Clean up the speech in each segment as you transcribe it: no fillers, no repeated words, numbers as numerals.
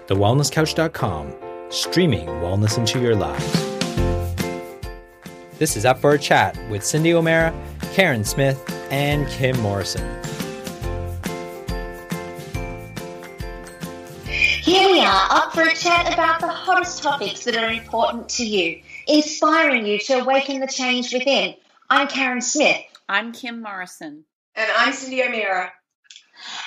thewellnesscouch.com, streaming wellness into your lives. This is Up for a Chat with Cyndi O'Meara, Carren Smith, and Kim Morrison. Here we are, up for a chat about the hottest topics that are important to you, inspiring you to awaken the change within. I'm Carren Smith. I'm Kim Morrison. And I'm Cyndi O'Meara.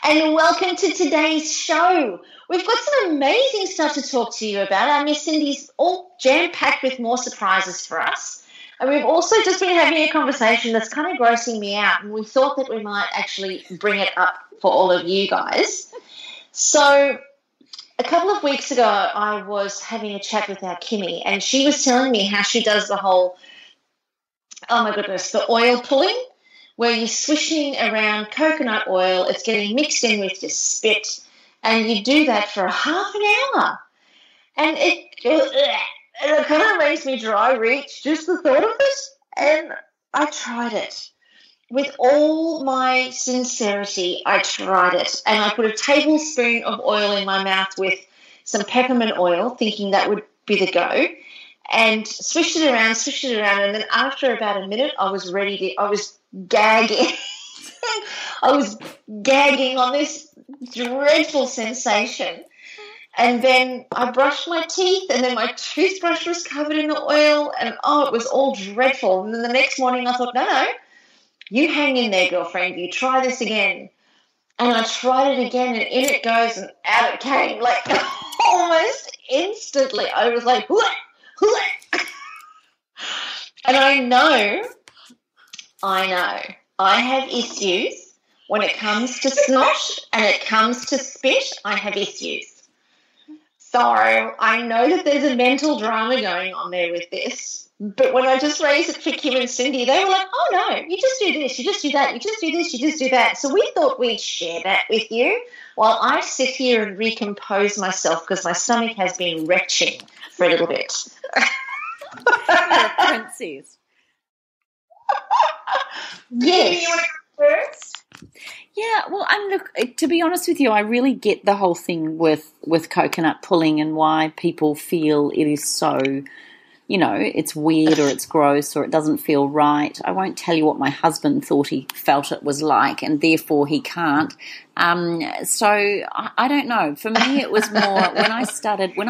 And welcome to today's show. We've got some amazing stuff to talk to you about. Our Miss Cyndi's all jam-packed with more surprises for us. And we've also just been having a conversation that's kind of grossing me out, and we thought that we might actually bring it up for all of you guys. So a couple of weeks ago, I was having a chat with our Kimmy, and she was telling me how she does the whole, oh my goodness, the oil pulling, where you're swishing around coconut oil, it's getting mixed in with your spit, and you do that for half an hour. And it kind of makes me dry reach, just the thought of it. And I tried it. With all my sincerity, I tried it. And I put a tablespoon of oil in my mouth with some peppermint oil, thinking that would be the go, and swished it around. And then after about a minute, I was gagging. I was gagging on this dreadful sensation. And then I brushed my teeth, and then my toothbrush was covered in the oil, and it was all dreadful. And then the next morning I thought, no, you hang in there, girlfriend. You try this again. And I tried it again, and in it goes, and out it came, like almost instantly. I was like, Hua! And I know, I have issues when it comes to snot and it comes to spit. I have issues. So I know that there's a mental drama going on there with this. But when I just raised it for Kim and Cyndi, they were like, oh, no, you just do this, you just do that, you just do this, you just do that. So we thought we'd share that with you while I sit here and recompose myself, because my stomach has been retching for a little bit. You're a princess. Yes. You want to go first? Yeah, well, look, to be honest with you, I really get the whole thing with coconut pulling and why people feel it is so, it's weird or it's gross or it doesn't feel right. I won't tell you what my husband he felt it was like, and therefore he can't. So I don't know. For me, it was more when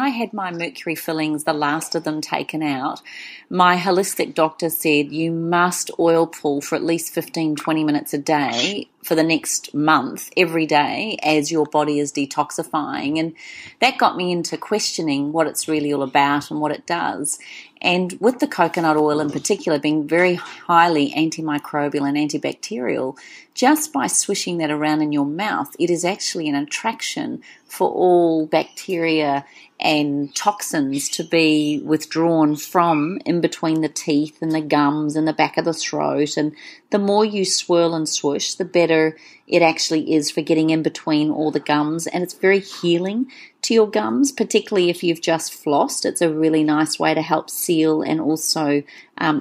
I had my mercury fillings, the last of them taken out, my holistic doctor said you must oil pull for at least 15, 20 minutes a day for the next month, every day, as your body is detoxifying. And that got me into questioning what it's really all about and what it does. And with the coconut oil in particular being very highly antimicrobial and antibacterial, just by swishing that around in your mouth, it is actually an attraction for all bacteria and toxins to be withdrawn from in between the teeth and the gums and the back of the throat. And the more you swirl and swoosh, the better it actually is for getting in between all the gums. And it's very healing to your gums, particularly if you've just flossed. It's a really nice way to help seal and also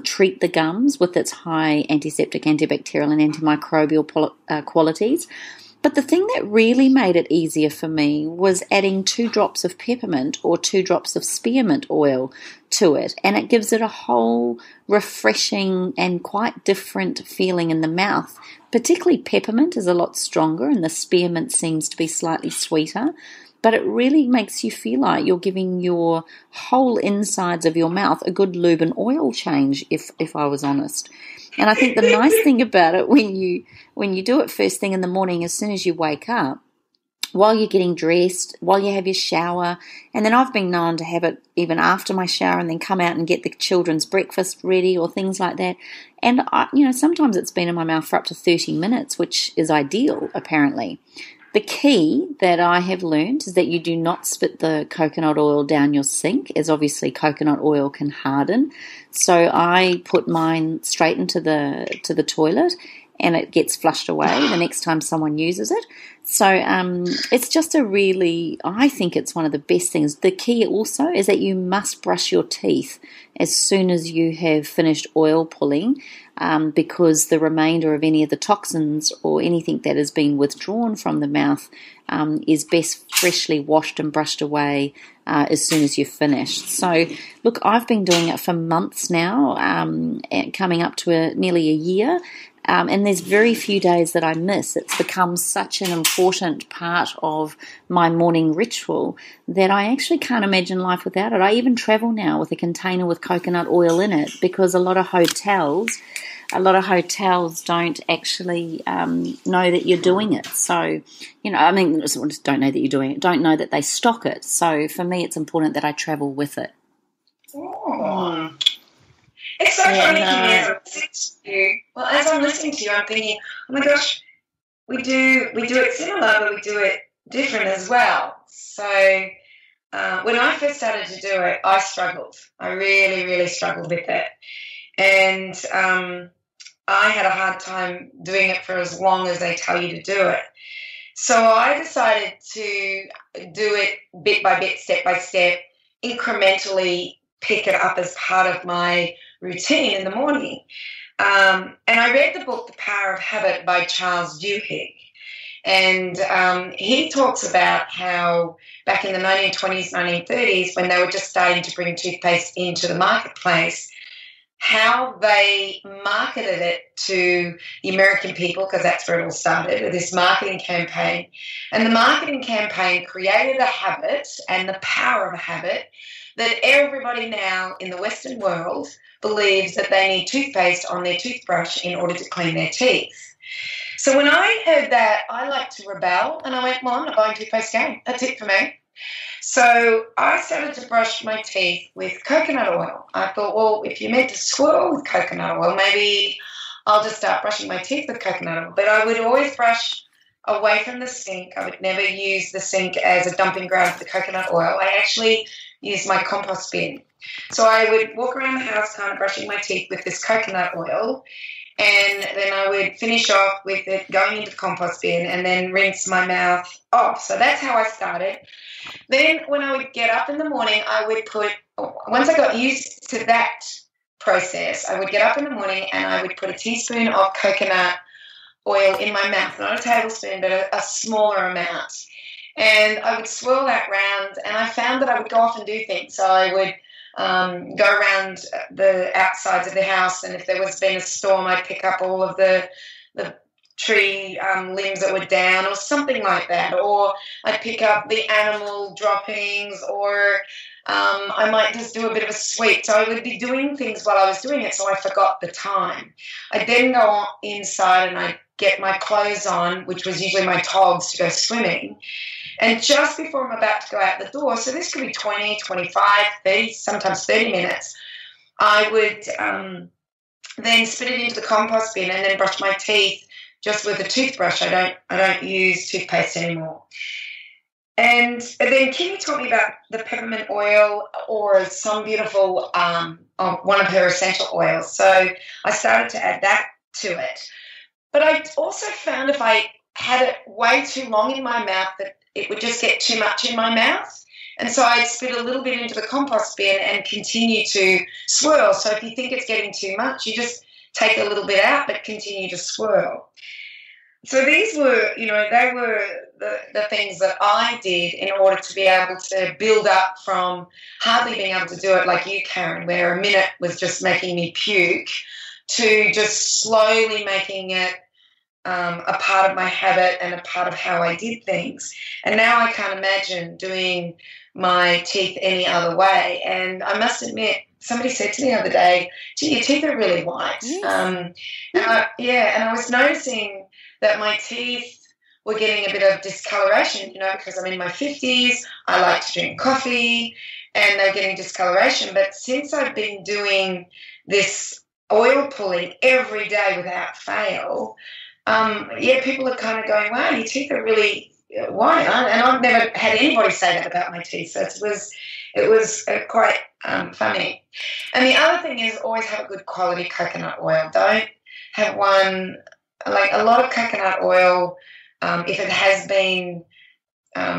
treat the gums with its high antiseptic, antibacterial and antimicrobial qualities. But the thing that really made it easier for me was adding 2 drops of peppermint or 2 drops of spearmint oil to it. And it gives it a whole refreshing and quite different feeling in the mouth. Particularly peppermint is a lot stronger and the spearmint seems to be slightly sweeter. But it really makes you feel like you're giving your whole insides of your mouth a good lube and oil change, if I was honest. And I think the nice thing about it, when you do it first thing in the morning, as soon as you wake up, while you're getting dressed, while you have your shower, and then I've been known to have it even after my shower and then come out and get the children's breakfast ready or things like that. And, sometimes it's been in my mouth for up to 30 minutes, which is ideal, apparently. The key that I have learned is that you do not spit the coconut oil down your sink, as obviously coconut oil can harden. So I put mine straight into the toilet, and it gets flushed away the next time someone uses it. So it's just I think it's one of the best things. The key also is that you must brush your teeth as soon as you have finished oil pulling, because the remainder of any of the toxins or anything that has been withdrawn from the mouth is best freshly washed and brushed away as soon as you've finished. So, look, I've been doing it for months now, coming up to nearly a year, and there's very few days that I miss. It's become such an important part of my morning ritual that I actually can't imagine life without it. I even travel now with a container with coconut oil in it, because a lot of hotels don't actually know that you're doing it. So, don't know that you're doing it, don't know that they stock it. So for me, it's important that I travel with it. Oh. It's so funny to listen to you. Well, as I'm listening to you, I'm thinking, oh my gosh, we do it similar, but we do it different as well. So when I first started to do it, I struggled. I really, really struggled with it. And I had a hard time doing it for as long as they tell you to do it. So I decided to do it bit by bit, step by step, incrementally pick it up as part of my routine in the morning. And I read the book, The Power of Habit by Charles Duhigg. And he talks about how back in the 1920s, 1930s, when they were just starting to bring toothpaste into the marketplace, how they marketed it to the American people, because that's where it all started, with this marketing campaign. And the marketing campaign created a habit, and the power of a habit, that everybody now in the Western world believes that they need toothpaste on their toothbrush in order to clean their teeth. So when I heard that, I like to rebel, and I went, well, I'm not buying toothpaste again. That's it for me. So I started to brush my teeth with coconut oil. I thought, well, if you're meant to swirl with coconut oil, maybe I'll just start brushing my teeth with coconut oil. But I would always brush away from the sink. I would never use the sink as a dumping ground for the coconut oil. I actually used my compost bin. So I would walk around the house kind of brushing my teeth with this coconut oil, and then I would finish off with it going into the compost bin and then rinse my mouth off. So that's how I started. Then when I would get up in the morning, once I got used to that process, I would get up in the morning and I would put a teaspoon of coconut oil in my mouth, not a tablespoon, but a smaller amount. And I would swirl that round, and I found that I would go off and do things. So I would go around the outsides of the house, and if there was been a storm, I'd pick up all of the tree limbs that were down or something like that, or I'd pick up the animal droppings, or I might just do a bit of a sweep. So I would be doing things while I was doing it, so I forgot the time. I'd then go inside and I'd get my clothes on, which was usually my togs, to go swimming. And just before I'm about to go out the door, so this could be 20, 25, 30, sometimes 30 minutes, I would then spit it into the compost bin and then brush my teeth just with a toothbrush. I don't use toothpaste anymore. And then Kimmy taught me about the peppermint oil, or some beautiful one of her essential oils. So I started to add that to it. But I also found if I had it way too long in my mouth that it would just get too much in my mouth. And so I'd spit a little bit into the compost bin and continue to swirl. So if you think it's getting too much, you just take a little bit out but continue to swirl. So these were, they were the things that I did in order to be able to build up from hardly being able to do it like you, Carren, where a minute was just making me puke, to just slowly making it a part of my habit and a part of how I did things. And now I can't imagine doing my teeth any other way. And I must admit, somebody said to me the other day, gee, your teeth are really white. Yes. And I was noticing that my teeth were getting a bit of discoloration, because I'm in my 50s, I like to drink coffee, and they're getting discoloration. But since I've been doing this oil pulling every day without fail, people are kind of going, wow, your teeth are really white. And I've never had anybody say that about my teeth. So it was quite funny. And the other thing is, always have a good quality coconut oil. Don't have one like a lot of coconut oil, if it has been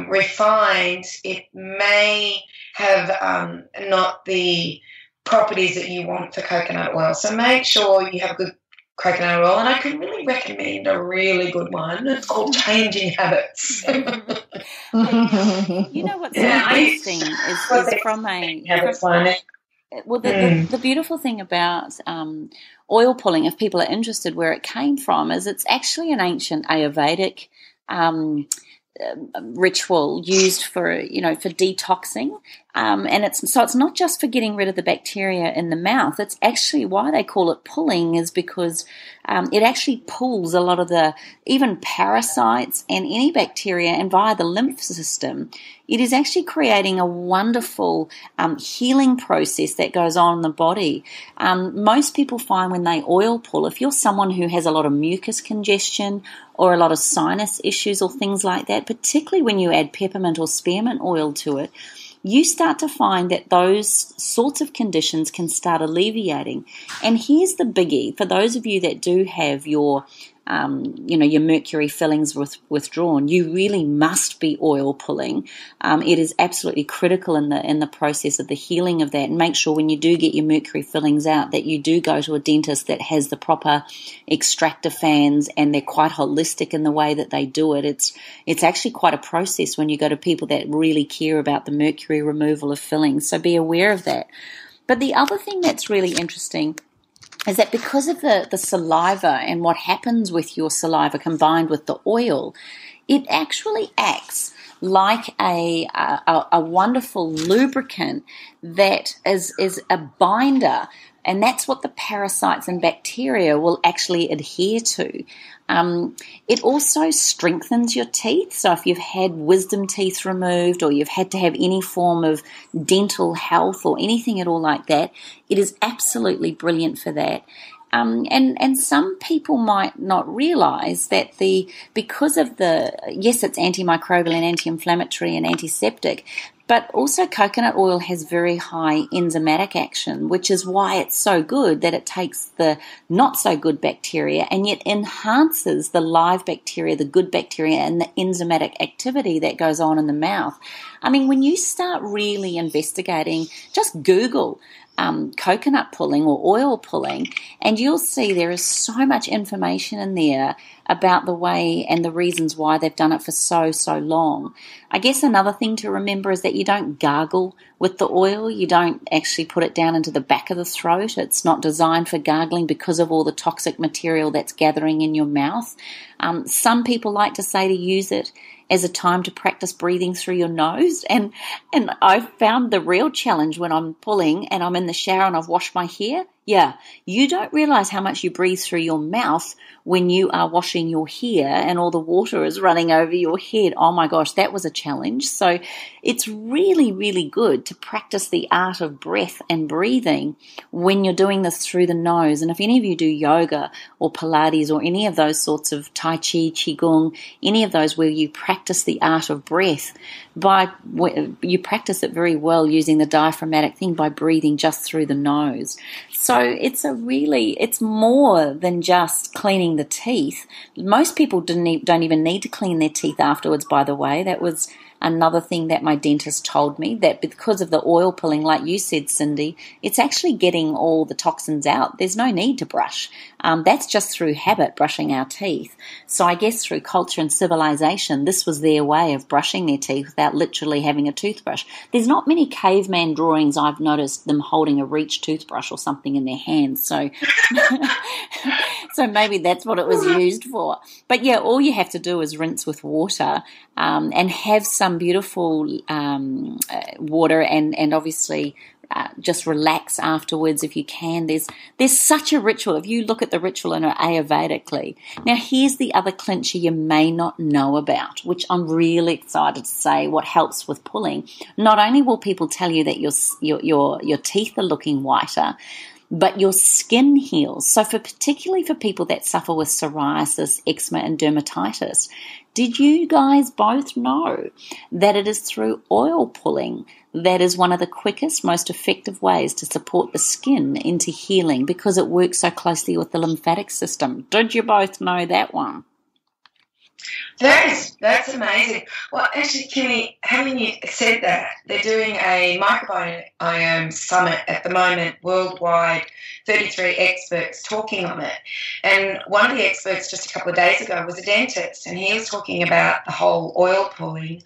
refined, it may have not the properties that you want for coconut oil. So make sure you have good coconut oil, and I can really recommend a really good one. It's called Changing Habits. You know what's interesting is from a habits one. Well, the beautiful thing about oil pulling, if people are interested where it came from, is it's actually an ancient Ayurvedic ritual used for detoxing, and it's not just for getting rid of the bacteria in the mouth. It's actually why they call it pulling, is because it actually pulls a lot of the even parasites and any bacteria, and via the lymph system it is actually creating a wonderful healing process that goes on in the body. Most people find when they oil pull, if you're someone who has a lot of mucus congestion or a lot of sinus issues or things like that, particularly when you add peppermint or spearmint oil to it, you start to find that those sorts of conditions can start alleviating. And here's the biggie for those of you that do have your mercury fillings withdrawn. You really must be oil pulling. It is absolutely critical in the process of the healing of that. And make sure when you do get your mercury fillings out that you do go to a dentist that has the proper extractor fans, and they're quite holistic in the way that they do it. It's actually quite a process when you go to people that really care about the mercury removal of fillings. So be aware of that. But the other thing that's really interesting is that because of the saliva and what happens with your saliva combined with the oil, it actually acts like a wonderful lubricant that is a binder, and that's what the parasites and bacteria will actually adhere to. It also strengthens your teeth. So if you've had wisdom teeth removed, or you've had to have any form of dental health or anything at all like that, it is absolutely brilliant for that. And some people might not realize that because of yes, it's antimicrobial and anti-inflammatory and antiseptic, but also coconut oil has very high enzymatic action, which is why it's so good that it takes the not so good bacteria and yet enhances the live bacteria, the good bacteria, and the enzymatic activity that goes on in the mouth. I mean, when you start really investigating, just Google coconut pulling or oil pulling, and you'll see there is so much information in there about the way and the reasons why they've done it for so long. I guess another thing to remember is that you don't gargle with the oil. You don't actually put it down into the back of the throat. It's not designed for gargling because of all the toxic material that's gathering in your mouth. Some people like to say to use it as a time to practice breathing through your nose. And I've found the real challenge when I'm pulling and I'm in the shower and I've washed my hair. Yeah, you don't realize how much you breathe through your mouth when you are washing your hair and all the water is running over your head. Oh my gosh, that was a challenge. So it's really, really good to practice the art of breath and breathing when you're doing this through the nose. And if any of you do yoga or Pilates or any of those sorts of Tai Chi, Qigong, any of those where you practice the art of breath, you practice it very well using the diaphragmatic thing by breathing just through the nose. So it's more than just cleaning the teeth. Most people don't even need to clean their teeth afterwards, by the way. That was another thing that my dentist told me, that because of the oil pulling, like you said, Cyndi, it's actually getting all the toxins out. There's no need to brush. That's just through habit, brushing our teeth. So I guess through culture and civilization, this was their way of brushing their teeth without literally having a toothbrush. There's not many caveman drawings I've noticed them holding a reach toothbrush or something in their hands. So, so maybe that's what it was used for. But yeah, all you have to do is rinse with water and have some beautiful water and obviously just relax afterwards if you can. There's such a ritual. If you look at the ritual in Ayurvedically. Now here's the other clincher you may not know about, which I'm really excited to say what helps with pulling. Not only will people tell you that your teeth are looking whiter, but your skin heals. So particularly for people that suffer with psoriasis, eczema, and dermatitis, did you guys both know that it is through oil pulling that is one of the quickest, most effective ways to support the skin into healing because it works so closely with the lymphatic system. Did you both know that one? That's amazing. Well, actually, Kimmy, having you said that, they're doing a microbiome summit at the moment, worldwide, 33 experts talking on it. And one of the experts just a couple of days ago was a dentist, and he was talking about the whole oil pulling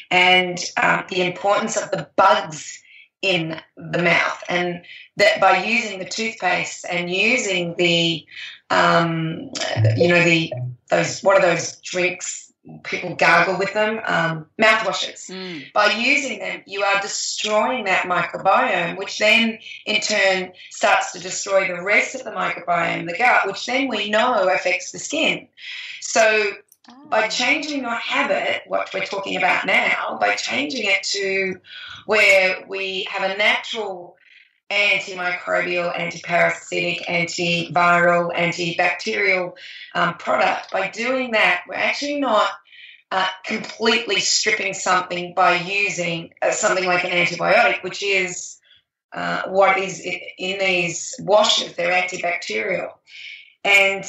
and the importance of the bugs in the mouth, and that by using the toothpaste and using the those, what are those drinks people gargle with them, mouthwashes. By using them, you are destroying that microbiome, which then in turn starts to destroy the rest of the microbiome, the gut, which then we know affects the skin. So by changing your habit, what we're talking about now, by changing it to where we have a natural antimicrobial, antiparasitic, antiviral, antibacterial product, by doing that, we're actually not completely stripping something by using something like an antibiotic, which is what is in these washes. They're antibacterial. And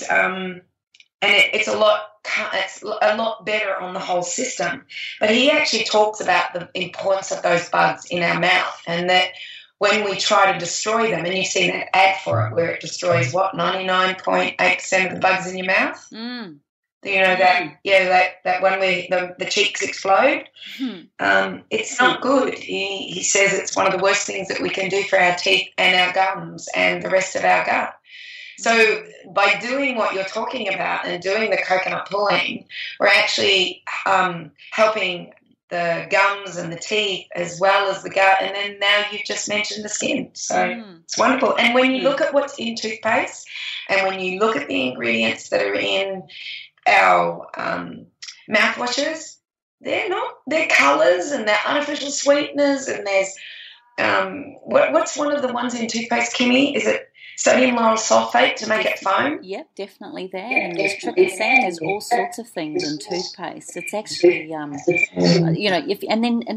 it's a lot better on the whole system. But he actually talks about the importance of those bugs in our mouth, and that when we try to destroy them, and you've seen that ad for it where it destroys, 99.8% of the bugs in your mouth? You know that one where the cheeks explode? It's not good. He says it's one of the worst things that we can do for our teeth and our gums and the rest of our gut. So by doing what you're talking about and doing the coconut pulling, we're actually helping the gums and the teeth as well as the gut, and then now you've just mentioned the skin. So it's wonderful. And when you look at what's in toothpaste and when you look at the ingredients that are in our mouthwashes, they're colours and they're artificial sweeteners, and there's what's one of the ones in toothpaste, Kimmy? Is it sodium lauryl sulfate to make it foam? Yep, definitely that. And there's tryptophan, there's all sorts of things in toothpaste. It's actually, and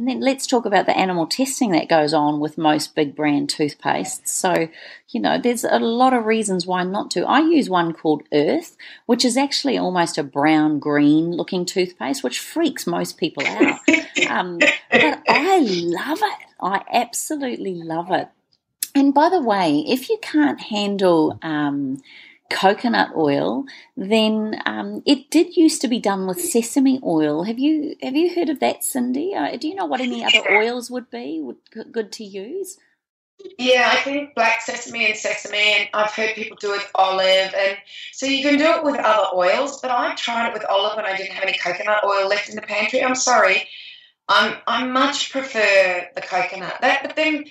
then let's talk about the animal testing that goes on with most big brand toothpastes. So, there's a lot of reasons why not to. I use one called Earth, which is actually almost a brown-green looking toothpaste, which freaks most people out. But I love it. I absolutely love it. And by the way, if you can't handle coconut oil, then it did used to be done with sesame oil. Have you heard of that, Cyndi? Do you know what any other oils would be good to use? Yeah, I think black sesame, and I've heard people do it with olive, and so you can do it with other oils. But I tried it with olive when I didn't have any coconut oil left in the pantry. I'm sorry, I much prefer the coconut. But then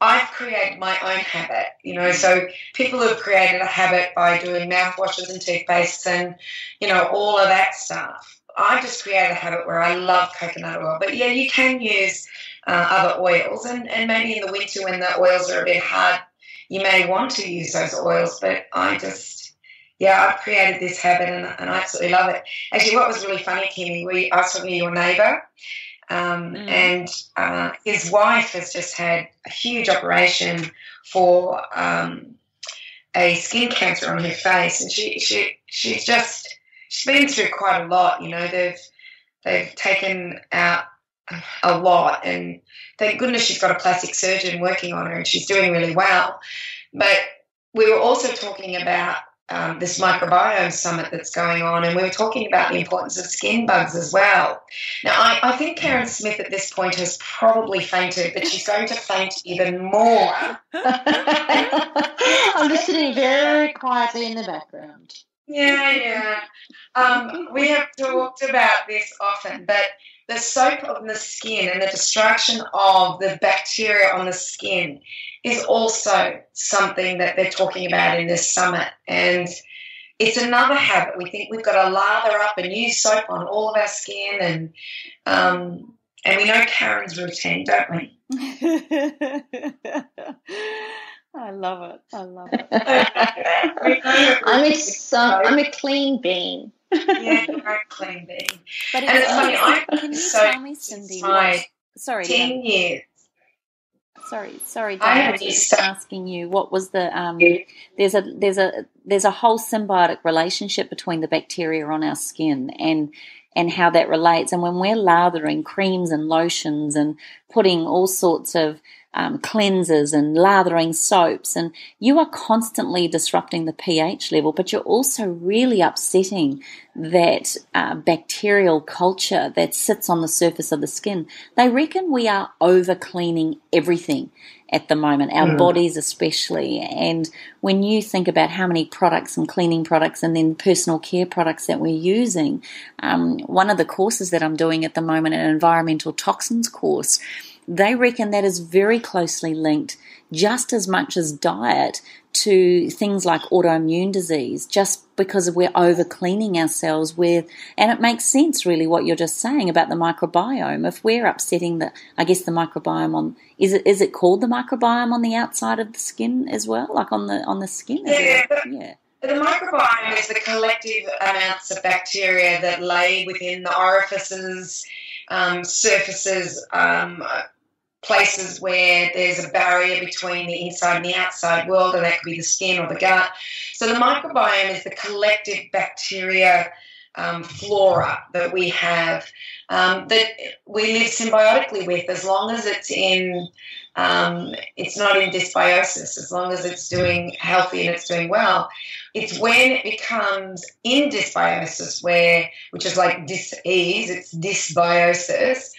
I've created my own habit, so people have created a habit by doing mouthwashes and toothpastes and, all of that stuff. I just created a habit where I love coconut oil. But, yeah, you can use other oils, and maybe in the winter when the oils are a bit hard, you may want to use those oils. But I've created this habit and I absolutely love it. Actually, what was really funny, Kimmy, I was talking to your neighbour, and his wife has just had a huge operation for a skin cancer on her face, and she's been through quite a lot. They've taken out a lot, and thank goodness she's got a plastic surgeon working on her, and she's doing really well. But we were also talking about this microbiome summit that's going on, and we were talking about the importance of skin bugs as well. Now, I think Carren Smith at this point has probably fainted, but she's going to faint even more. I'm just sitting very quietly in the background. Yeah. We have talked about this often, but the soap on the skin and the destruction of the bacteria on the skin is also something that they're talking about in this summit. And it's another habit. We think we've got to lather up and use soap on all of our skin, and we know Carren's routine, don't we? I love it. I'm a clean bean. Yeah, you're a clean bean. But and it's funny, can you tell me, Cyndi? Sorry, 10 years. Sorry, Dave. I was just asking you what was the there's a whole symbiotic relationship between the bacteria on our skin and how that relates. And when we're lathering creams and lotions and putting all sorts of cleansers and lathering soaps, and you are constantly disrupting the pH level, but you're also really upsetting that bacterial culture that sits on the surface of the skin. They reckon we are over cleaning everything at the moment, our bodies especially. And when you think about how many products and cleaning products and then personal care products that we're using, one of the courses that I'm doing at the moment, an environmental toxins course, they reckon that is very closely linked, just as much as diet, to things like autoimmune disease, just because we're over cleaning ourselves with, and it makes sense really what you're just saying about the microbiome. If we're upsetting the microbiome on, is it called the microbiome on the outside of the skin as well, like on the skin? Yeah. The microbiome is the collective amounts of bacteria that lay within the orifices, surfaces, places where there's a barrier between the inside and the outside world, and that could be the skin or the gut. So the microbiome is the collective bacteria flora that we have, that we live symbiotically with, as long as it's not in dysbiosis, as long as it's doing healthy and it's doing well. It's when it becomes in dysbiosis, which is like dis-ease, it's dysbiosis.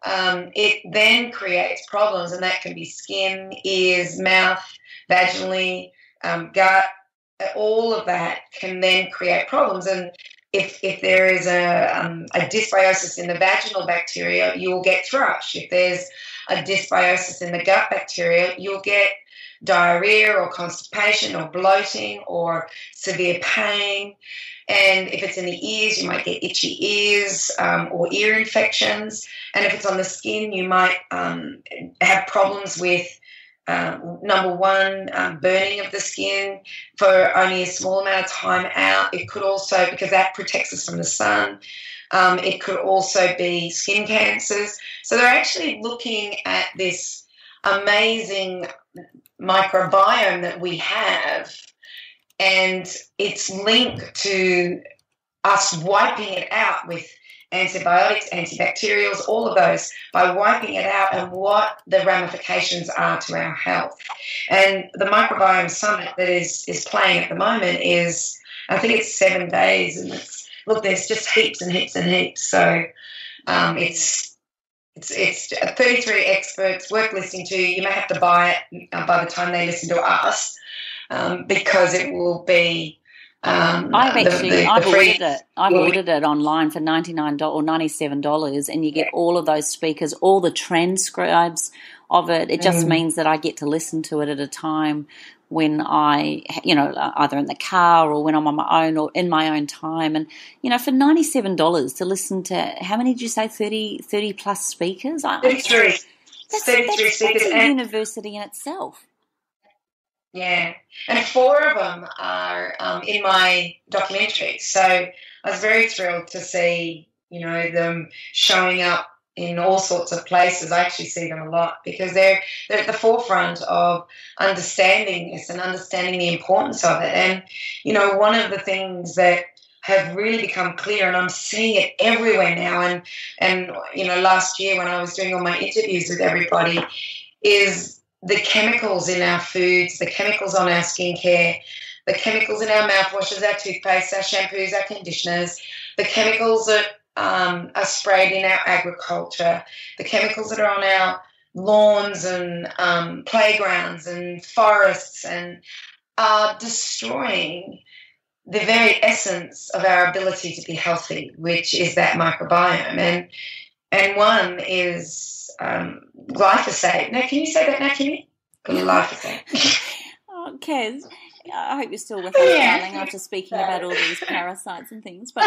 It then creates problems, and that can be skin, ears, mouth, vaginally, gut. All of that can then create problems. And if there is a dysbiosis in the vaginal bacteria, you will get thrush. If there's a dysbiosis in the gut bacteria, you'll get diarrhea or constipation or bloating or severe pain. And if it's in the ears, you might get itchy ears or ear infections. And if it's on the skin, you might have problems with, number one, burning of the skin for only a small amount of time out. It could also, because that protects us from the sun, it could also be skin cancers. So they're actually looking at this amazing microbiome that we have, and it's linked to us wiping it out with antibiotics, antibacterials, all of those, by wiping it out and what the ramifications are to our health. And the Microbiome Summit that is playing at the moment is, I think it's 7 days, and there's just heaps and heaps and heaps. So it's 33 experts worth listening to. You may have to buy it by the time they listen to us, because it will be. I've ordered it online for $99 or $97, and you get all of those speakers, all the transcribes of it. It just means that I get to listen to it at a time when I, either in the car or when I'm on my own or in my own time. And, for $97 to listen to, how many did you say, 30 plus speakers? 33. That's 33 speakers. That's a university in itself. Yeah, and 4 of them are in my documentary. So I was very thrilled to see, them showing up in all sorts of places. I actually see them a lot because they're at the forefront of understanding this and understanding the importance of it. And, one of the things that have really become clear, and I'm seeing it everywhere now, and last year when I was doing all my interviews with everybody, is the chemicals in our foods, the chemicals on our skincare, the chemicals in our mouthwashes, our toothpaste, our shampoos, our conditioners, the chemicals that are sprayed in our agriculture, the chemicals that are on our lawns and playgrounds and forests, and are destroying the very essence of our ability to be healthy, which is that microbiome. And one is glyphosate. Now, can you say that now, Kimmy? Glyphosate. Okay. I hope you're still with us, darling, after speaking about all these parasites and things. But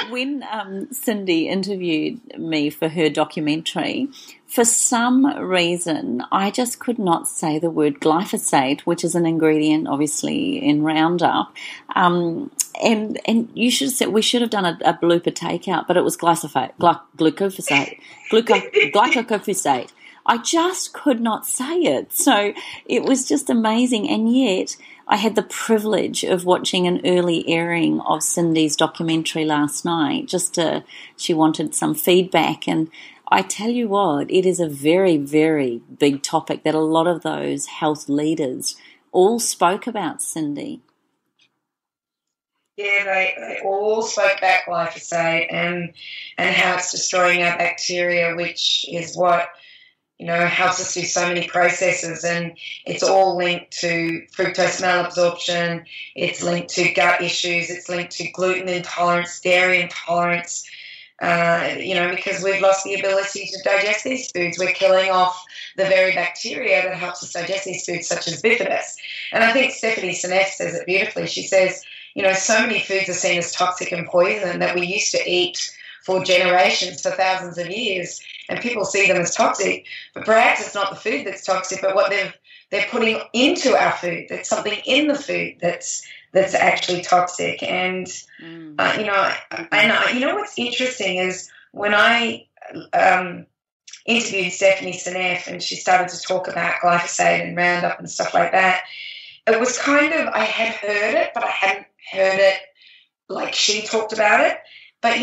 when Cyndi interviewed me for her documentary, for some reason, I just could not say the word glyphosate, which is an ingredient, obviously, in Roundup. And we should have done a blooper takeout, but it was glyphosate. I just could not say it. So it was just amazing. And yet I had the privilege of watching an early airing of Cyndi's documentary last night. She wanted some feedback. And I tell you what, it is a very, very big topic that a lot of those health leaders all spoke about, Cyndi. Yeah, they all spoke about glyphosate and how it's destroying our bacteria, which is what, helps us do so many processes, and it's all linked to fructose malabsorption, it's linked to gut issues, it's linked to gluten intolerance, dairy intolerance, because we've lost the ability to digest these foods. We're killing off the very bacteria that helps us digest these foods, such as bifidus. And I think Stephanie Seneff says it beautifully. She says, so many foods are seen as toxic and poison that we used to eat for generations, for thousands of years, and people see them as toxic. But perhaps it's not the food that's toxic, but what they're putting into our food. There's something in the food that's actually toxic. And what's interesting is when I interviewed Stephanie Seneff and she started to talk about glyphosate and Roundup and stuff like that, it was kind of, I had heard it, but I hadn't heard it like she talked about it. But,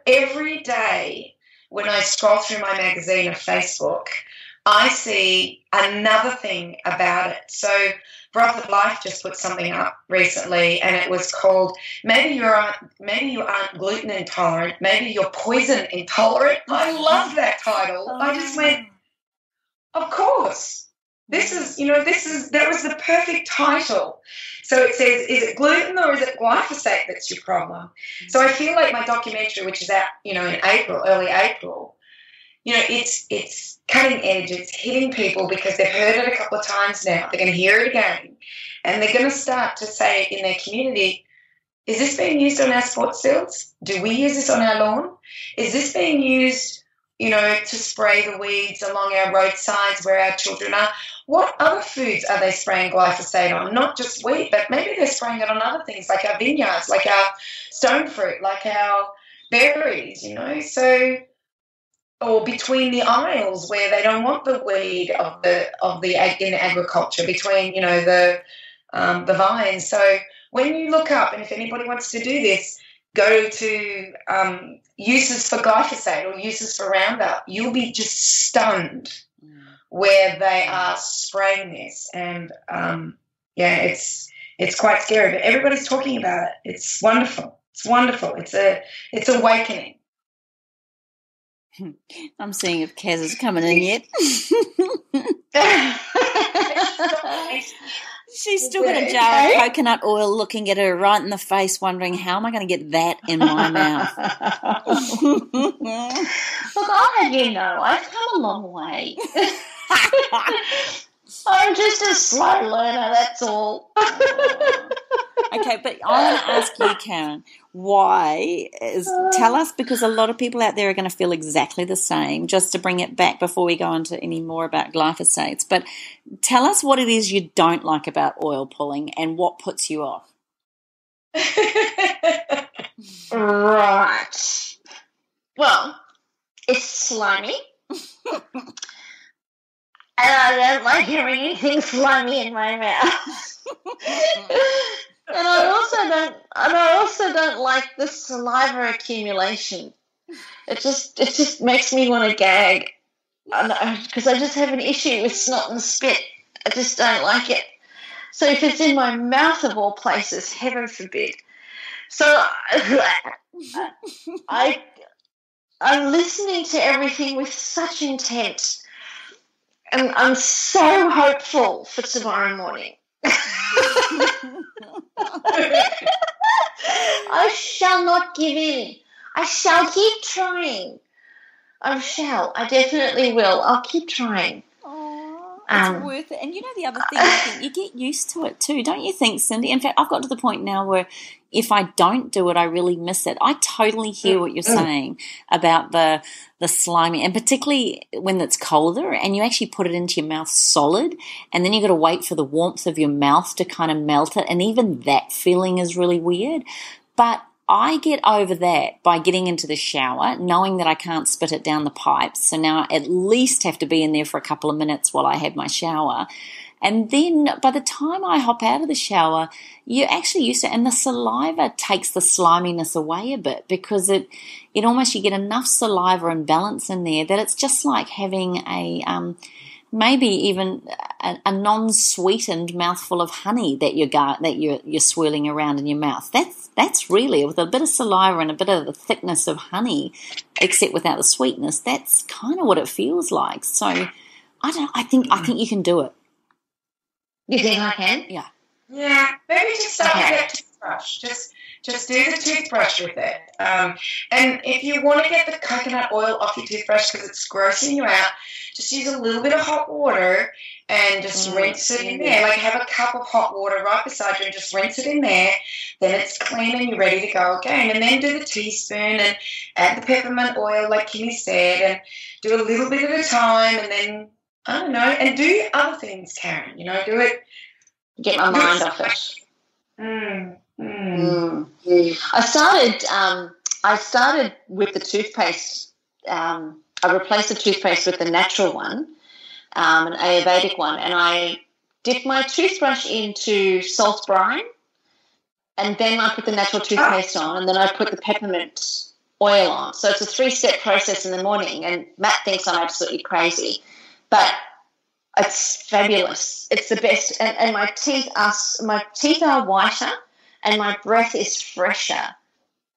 every day when I scroll through my magazine of Facebook, I see another thing about it. So Breath of Life just put something up recently, and it was called Maybe You Aren't Gluten Intolerant, Maybe You're Poison Intolerant. I love that title. I just went, of course. That was the perfect title. So it says, is it gluten or is it glyphosate that's your problem? So I feel like my documentary, which is out, in April, early April, it's cutting edge. It's hitting people because they've heard it a couple of times now. They're going to hear it again. And they're going to start to say in their community, is this being used on our sports fields? Do we use this on our lawn? Is this being used, to spray the weeds along our roadsides where our children are? What other foods are they spraying glyphosate on? Not just wheat, but maybe they're spraying it on other things like our vineyards, like our stone fruit, like our berries, So, or between the aisles where they don't want the weed in agriculture, between the vines. So when you look up, and if anybody wants to do this, go to uses for glyphosate or uses for Roundup, you'll be just stunned where they are spraying this. And, it's quite scary, but everybody's talking about it. It's wonderful. It's wonderful. It's awakening. I'm seeing if Kaz is coming in yet. She's still got a jar of coconut oil looking at her right in the face, wondering, how am I going to get that in my mouth? Look, I'll have you know, I've come a long way. I'm just a slow learner, that's all. Okay, but I want to ask you, Carren, tell us, because a lot of people out there are going to feel exactly the same, just to bring it back before we go on to any more about glyphosates. But tell us what it is you don't like about oil pulling and what puts you off. Right. Well, it's slimy. And I don't like having anything slimy in my mouth. And I also don't like the saliva accumulation. It just makes me want to gag. Because I just have an issue with snot and spit. I just don't like it. So if it's in my mouth of all places, heaven forbid. So I'm listening to everything with such intent. And I'm so hopeful for tomorrow morning. I shall not give in. I shall keep trying. I definitely will. I'll keep trying. It's worth it. And the other thing, I think you get used to it too, don't you think, Cyndi? In fact, I've got to the point now where if I don't do it, I really miss it. I totally hear what you're saying about the slimy, and particularly when it's colder and you actually put it into your mouth solid, and then you've got to wait for the warmth of your mouth to kind of melt it, and even that feeling is really weird. But I get over that by getting into the shower, knowing that I can't spit it down the pipes. So now I at least have to be in there for a couple of minutes while I have my shower. And then by the time I hop out of the shower, you're actually used to it. And the saliva takes the sliminess away a bit, because it almost, you get enough saliva and balance in there that it's just like having a maybe even a non-sweetened mouthful of honey that you're swirling around in your mouth. That's really, with a bit of saliva and a bit of the thickness of honey, except without the sweetness. That's kind of what it feels like. So I think you can do it. You think I can? Yeah. Yeah, maybe just start with that toothbrush. Just do the toothbrush with it. And if you want to get the coconut oil off your toothbrush because it's grossing you out, just use a little bit of hot water and just rinse it in there. Like, have a cup of hot water right beside you and just rinse it in there. Then it's clean and you're ready to go again. And then do the teaspoon and add the peppermint oil like Kimmy said, and do a little bit at a time, and then, I don't know, and do other things, Carren. Do it. Get my mind off it. I started with the toothpaste. I replaced the toothpaste with the natural one, an Ayurvedic one, and I dip my toothbrush into salt brine, and then I put the natural toothpaste on, and then I put the peppermint oil on. So it's a 3-step process in the morning, and Matt thinks I'm absolutely crazy, but it's fabulous. It's the best, and my teeth are whiter, and my breath is fresher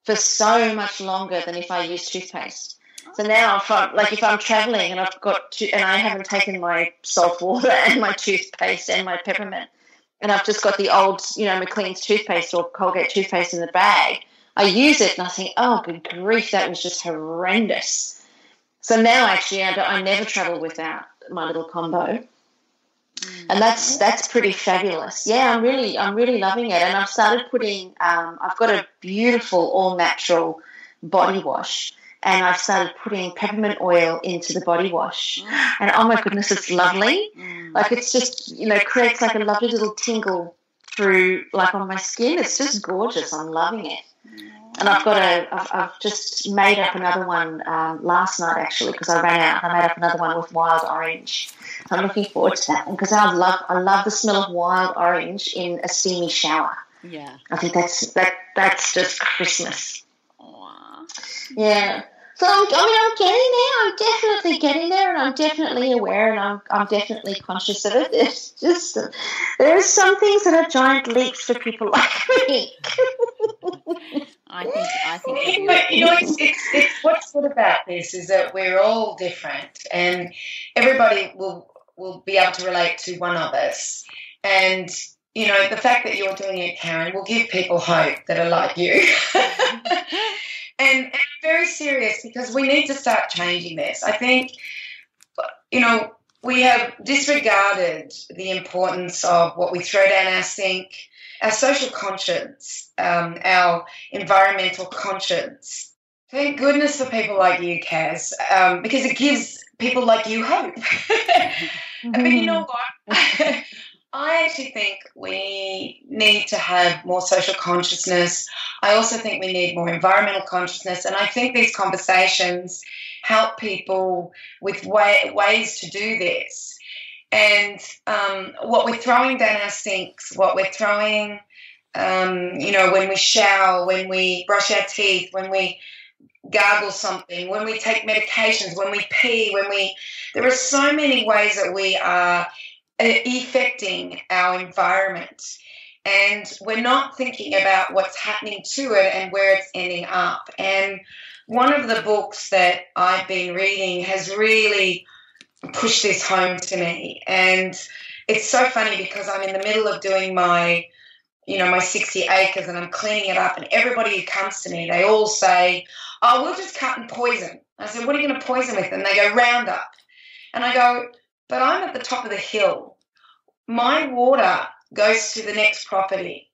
for so much longer than if I use toothpaste. So now, if I'm traveling and and I haven't taken my salt water and my toothpaste and my peppermint, and I've just got the old, McLean's toothpaste or Colgate toothpaste in the bag, I use it and I think, oh, good grief, that was just horrendous. So now, actually, I never travel without my little combo, and that's pretty fabulous. Yeah, I'm really loving it, and I've started putting. I've got a beautiful all natural body wash, and I've started putting peppermint oil into the body wash, and oh my goodness, it's lovely. Like, it's just creates like a lovely little tingle through, like, on my skin. It's just gorgeous. I'm loving it. And I've just made up another one last night, actually, because I ran out. I made up another one with wild orange. I'm looking forward to that one because I love the smell of wild orange in a steamy shower. Yeah, I think that's just Christmas. Aww. Yeah. So I'm getting there. I'm definitely getting there, and I'm definitely aware, and I'm definitely conscious of it. It's just there's some things that are giant leaps for people like me. I think it's what's good about this is that we're all different, and everybody will be able to relate to one of us. And the fact that you're doing it, Carren, will give people hope that are like you. And I'm very serious, because we need to start changing this. I think, we have disregarded the importance of what we throw down our sink, our social conscience, our environmental conscience. Thank goodness for people like you, Kaz, because it gives people like you hope. But you know what? I actually think we need to have more social consciousness. I also think we need more environmental consciousness, and I think these conversations help people with ways to do this. And what we're throwing down our sinks, what we're throwing, when we shower, when we brush our teeth, when we gargle something, when we take medications, when we pee, there are so many ways that we are affecting our environment, and we're not thinking about what's happening to it and where it's ending up. And one of the books that I've been reading has really pushed this home to me, and it's so funny because I'm in the middle of doing my 60 acres, and I'm cleaning it up, and everybody who comes to me, they all say, oh, we'll just cut and poison. I said, what are you going to poison with? And they go, Roundup. And I go, but I'm at the top of the hill. My water goes to the next property,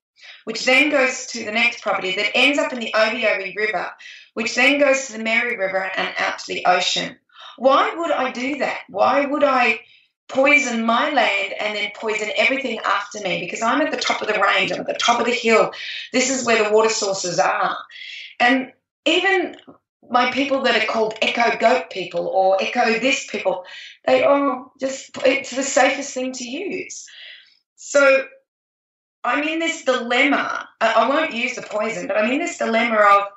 which then goes to the next property that ends up in the Obi River, which then goes to the Mary River and out to the ocean. Why would I do that? Why would I poison my land and then poison everything after me? Because I'm at the top of the range, I'm at the top of the hill. This is where the water sources are. And even my people that are called eco goat people or eco this people, they are just, it's the safest thing to use. So I'm in this dilemma. I won't use the poison, but I'm in this dilemma of,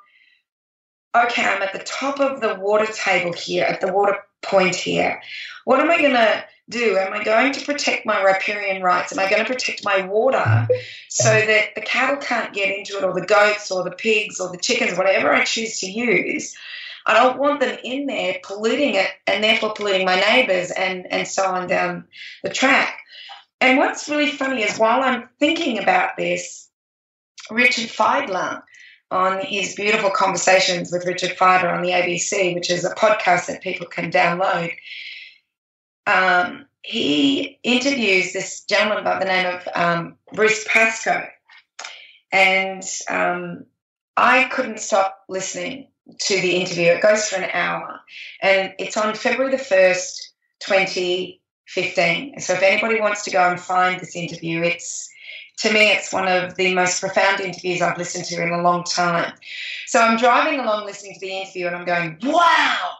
okay, I'm at the top of the water table here, at the water point here. What am I going to do? Am I going to protect my riparian rights? Am I going to protect my water so that the cattle can't get into it, or the goats or the pigs or the chickens, whatever I choose to use? I don't want them in there polluting it and therefore polluting my neighbours and so on down the track. And what's really funny is while I'm thinking about this, Richard Feidler, on his beautiful Conversations with Richard Feidler on the ABC, which is a podcast that people can download, he interviews this gentleman by the name of Bruce Pascoe. And I couldn't stop listening to the interview. It goes for an hour. And it's on February the 1st, 2015. So if anybody wants to go and find this interview, to me, it's one of the most profound interviews I've listened to in a long time. So I'm driving along listening to the interview and I'm going, wow,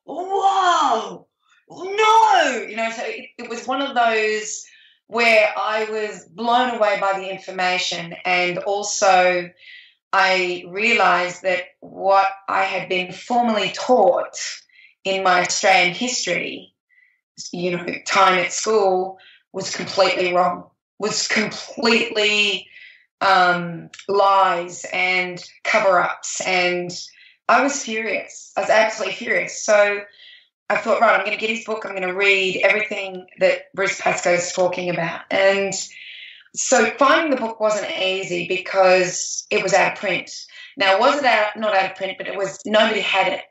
whoa, no. So it was one of those where I was blown away by the information, and also I realised that what I had been formally taught in my Australian history, time at school, was completely wrong. Was completely lies and cover-ups, and I was furious. I was absolutely furious. So I thought, right, I'm going to get his book. I'm going to read everything that Bruce Pascoe is talking about. And so finding the book wasn't easy because it was out of print. Now, was it not out of print, but it was, nobody had it.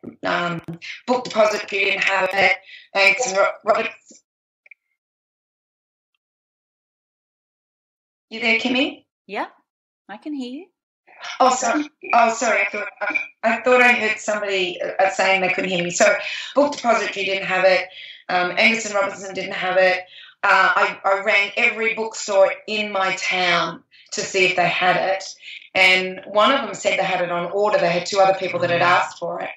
Book Depository didn't have it. And Robert... You there, Kimmy? Yeah, I can hear you. Oh, sorry. I thought I heard somebody saying they couldn't hear me. So, Book Depository didn't have it. Angus and Robertson didn't have it. I rang every bookstore in my town to see if they had it. And one of them said they had it on order. They had two other people that had asked for it.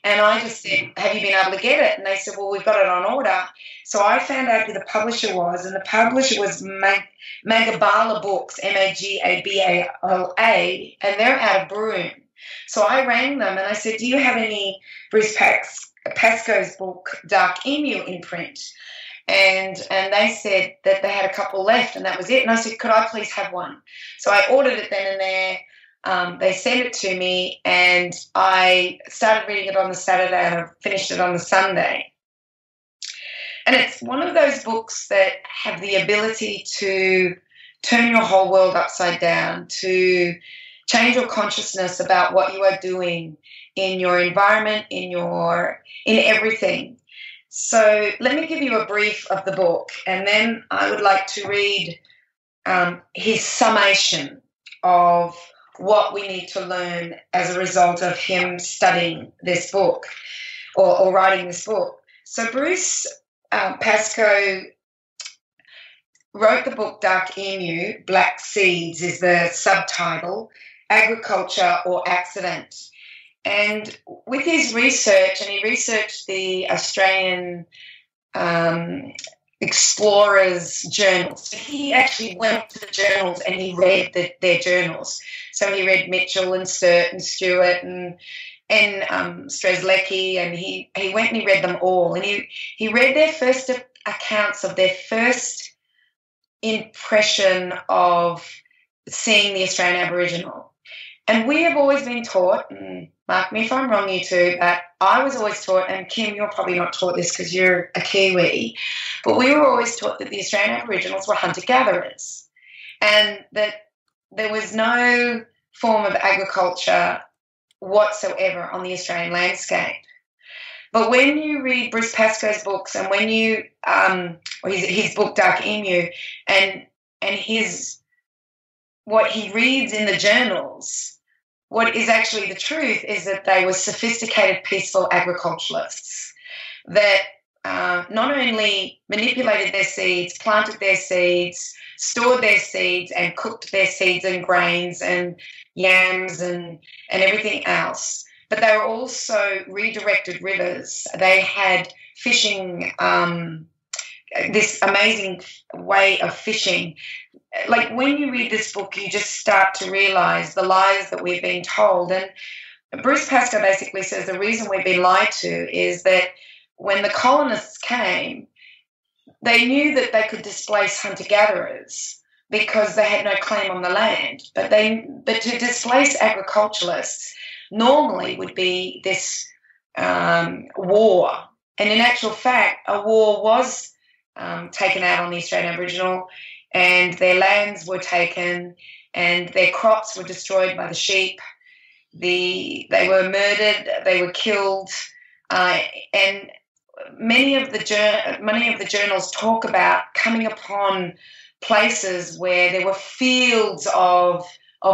And I just said, have you been able to get it? And they said, well, we've got it on order. So I found out who the publisher was, and the publisher was Magabala Books, Magabala, and they're out of Broome. So I rang them and I said, do you have any Bruce Pascoe's book, Dark Emu, in print? And they said that they had a couple left and that was it. And I said, could I please have one? So I ordered it then and there. They sent it to me and I started reading it on the Saturday and I finished it on the Sunday. And it's one of those books that have the ability to turn your whole world upside down, to change your consciousness about what you are doing in your environment, in everything. So let me give you a brief of the book, and then I would like to read his summation of what we need to learn as a result of him studying this book or writing this book. So Bruce Pascoe wrote the book Dark Emu, Black Seeds is the subtitle, Agriculture or Accident. And with his research, and he researched the Australian explorers' journals. He actually went to the journals and he read their journals. So he read Mitchell and Sturt and Stewart and Strzelecki, and he went and he read them all. And he read their first accounts of their first impression of seeing the Australian Aboriginal. And we have always been taught, and mark me if I'm wrong, you two, but I was always taught, and Kim, you're probably not taught this because you're a Kiwi, but we were always taught that the Australian Aboriginals were hunter-gatherers and that there was no form of agriculture whatsoever on the Australian landscape. But when you read Bruce Pascoe's books and when you, his book Dark Emu and what he reads in the journals, what is actually the truth is that they were sophisticated, peaceful agriculturalists that not only manipulated their seeds, planted their seeds, stored their seeds, and cooked their seeds and grains and yams and everything else, but they were also redirected rivers. They had fishing, this amazing way of fishing. Like when you read this book, you just start to realize the lies that we've been told. And Bruce Pascoe basically says the reason we've been lied to is that when the colonists came, they knew that they could displace hunter-gatherers because they had no claim on the land. But to displace agriculturalists normally would be this war. And in actual fact, a war was taken out on the Australian Aboriginal, and their lands were taken and their crops were destroyed by the sheep. They were murdered, they were killed, and many of the journals talk about coming upon places where there were fields of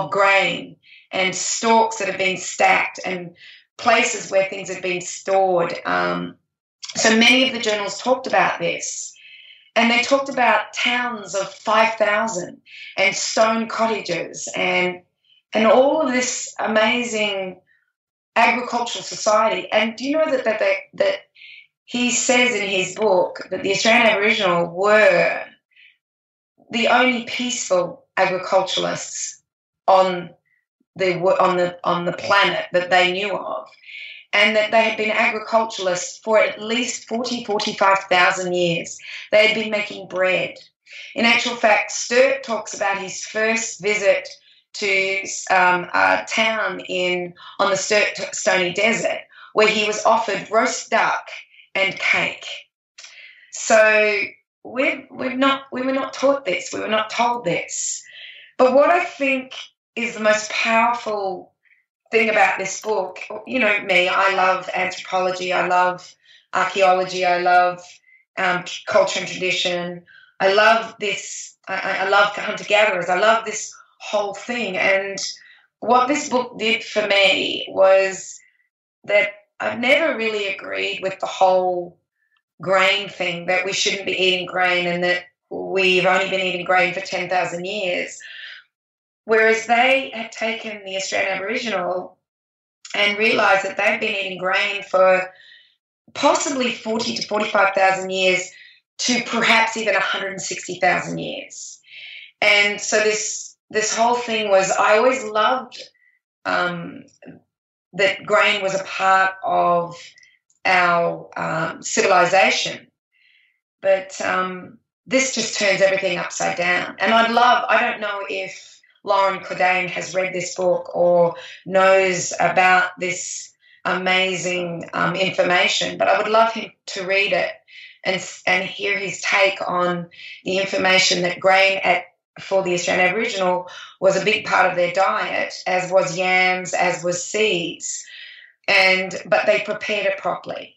grain and stalks that have been stacked and places where things had been stored. So many of the journals talked about this. And they talked about towns of 5,000 and stone cottages and all of this amazing agricultural society. And do you know that he says in his book that the Australian Aboriginal were the only peaceful agriculturalists on the planet that they knew of, and that they had been agriculturalists for at least 45,000 years. They had been making bread. In actual fact, Sturt talks about his first visit to a town on the Sturt Stony Desert where he was offered roast duck and cake. So we were not taught this. We were not told this. But what I think is the most powerful thing about this book, you know me, I love anthropology, I love archaeology, I love culture and tradition, I love this, I love hunter-gatherers, I love this whole thing. And what this book did for me was that I've never really agreed with the whole grain thing, that we shouldn't be eating grain and that we've only been eating grain for 10,000 years. Whereas they had taken the Australian Aboriginal and realised that they've been eating grain for possibly 40 to 45,000 years to perhaps even 160,000 years. And so this whole thing was, I always loved that grain was a part of our civilization. But this just turns everything upside down. And I don't know if Lauren Cordane has read this book or knows about this amazing information, but I would love him to read it and hear his take on the information that grain for the Australian Aboriginal was a big part of their diet, as was yams, as was seeds, but they prepared it properly.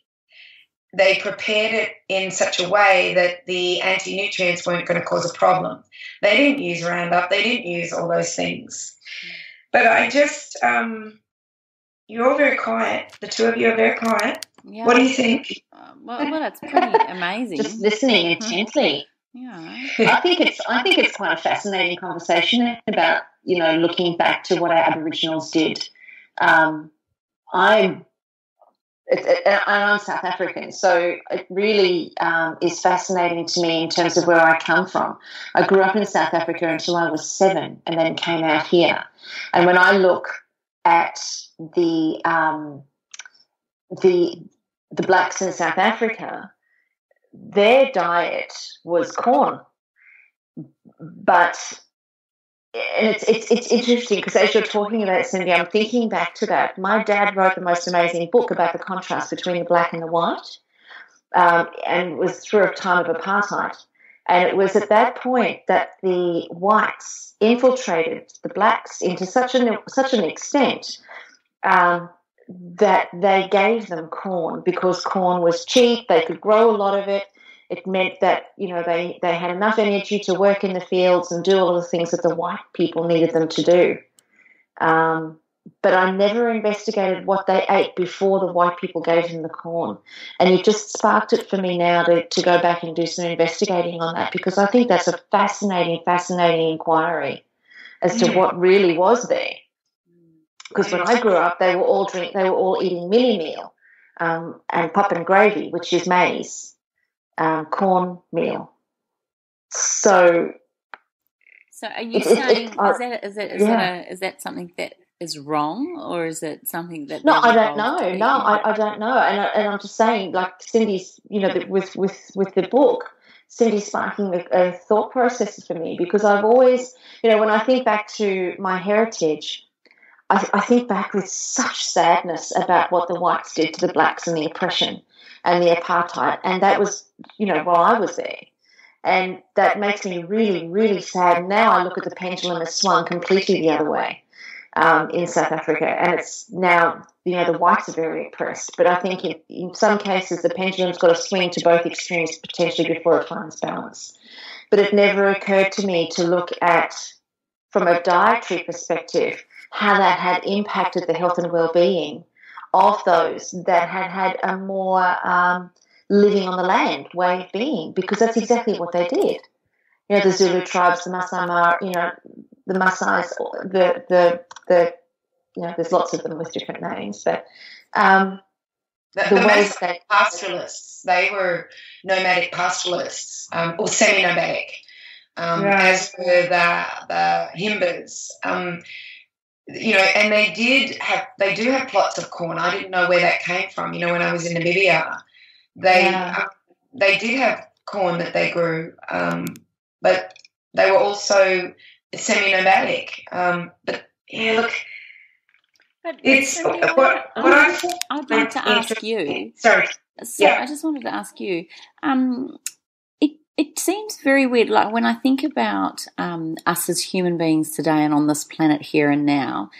They prepared it in such a way that the anti-nutrients weren't going to cause a problem. They didn't use Roundup. They didn't use all those things. But I just, you're all very quiet. The two of you are very quiet. Yeah. What do you think? Well, that's pretty amazing. Just listening intently. Yeah. I think it's quite a fascinating conversation about, looking back to what our Aboriginals did. I'm South African, so it really is fascinating to me in terms of where I come from. I grew up in South Africa until I was 7 and then came out here. And when I look at the blacks in South Africa, their diet was corn. And it's interesting because as you're talking about it, Cyndi, I'm thinking back to that. My dad wrote the most amazing book about the contrast between the black and the white, and it was through a time of apartheid. And it was at that point that the whites infiltrated the blacks into such an extent that they gave them corn because corn was cheap. They could grow a lot of it. It meant that, they had enough energy to work in the fields and do all of the things that the white people needed them to do. but I never investigated what they ate before the white people gave them the corn. And it just sparked it for me now to go back and do some investigating on that, because I think that's a fascinating inquiry as to what really was there. Because when I grew up, they were all eating mini meal and pup and gravy, which is maize, corn meal. So are you saying is that something that is wrong, or is it something that? No, I don't know. I don't know. And I'm just saying, like Cyndi's, with the book, Cyndi's sparking a thought process for me, because I've always, when I think back to my heritage, I think back with such sadness about what the whites did to the blacks and the oppression and the apartheid, and that was, while I was there. And that makes me really, really sad. Now I look at the pendulum has swung completely the other way in South Africa, and it's now, the whites are very oppressed. But I think in some cases the pendulum's got to swing to both extremes potentially before it finds balance. But it never occurred to me to look at, from a dietary perspective, how that had impacted the health and well-being of those that had a more living on the land way of being, because that's exactly what they did. The Zulu tribes, the Masai Mara, the Maasais, the there's lots of them with different names, but the ways pastoralists, they were nomadic pastoralists or semi-nomadic, as were the Himbas. And they do have plots of corn. I didn't know where that came from. When I was in Namibia, they did have corn that they grew, but they were also semi-nomadic. But yeah, look, it's what I'd like to ask you. Sorry. So I just wanted to ask you. It seems very weird. Like when I think about us as human beings today and on this planet here and now,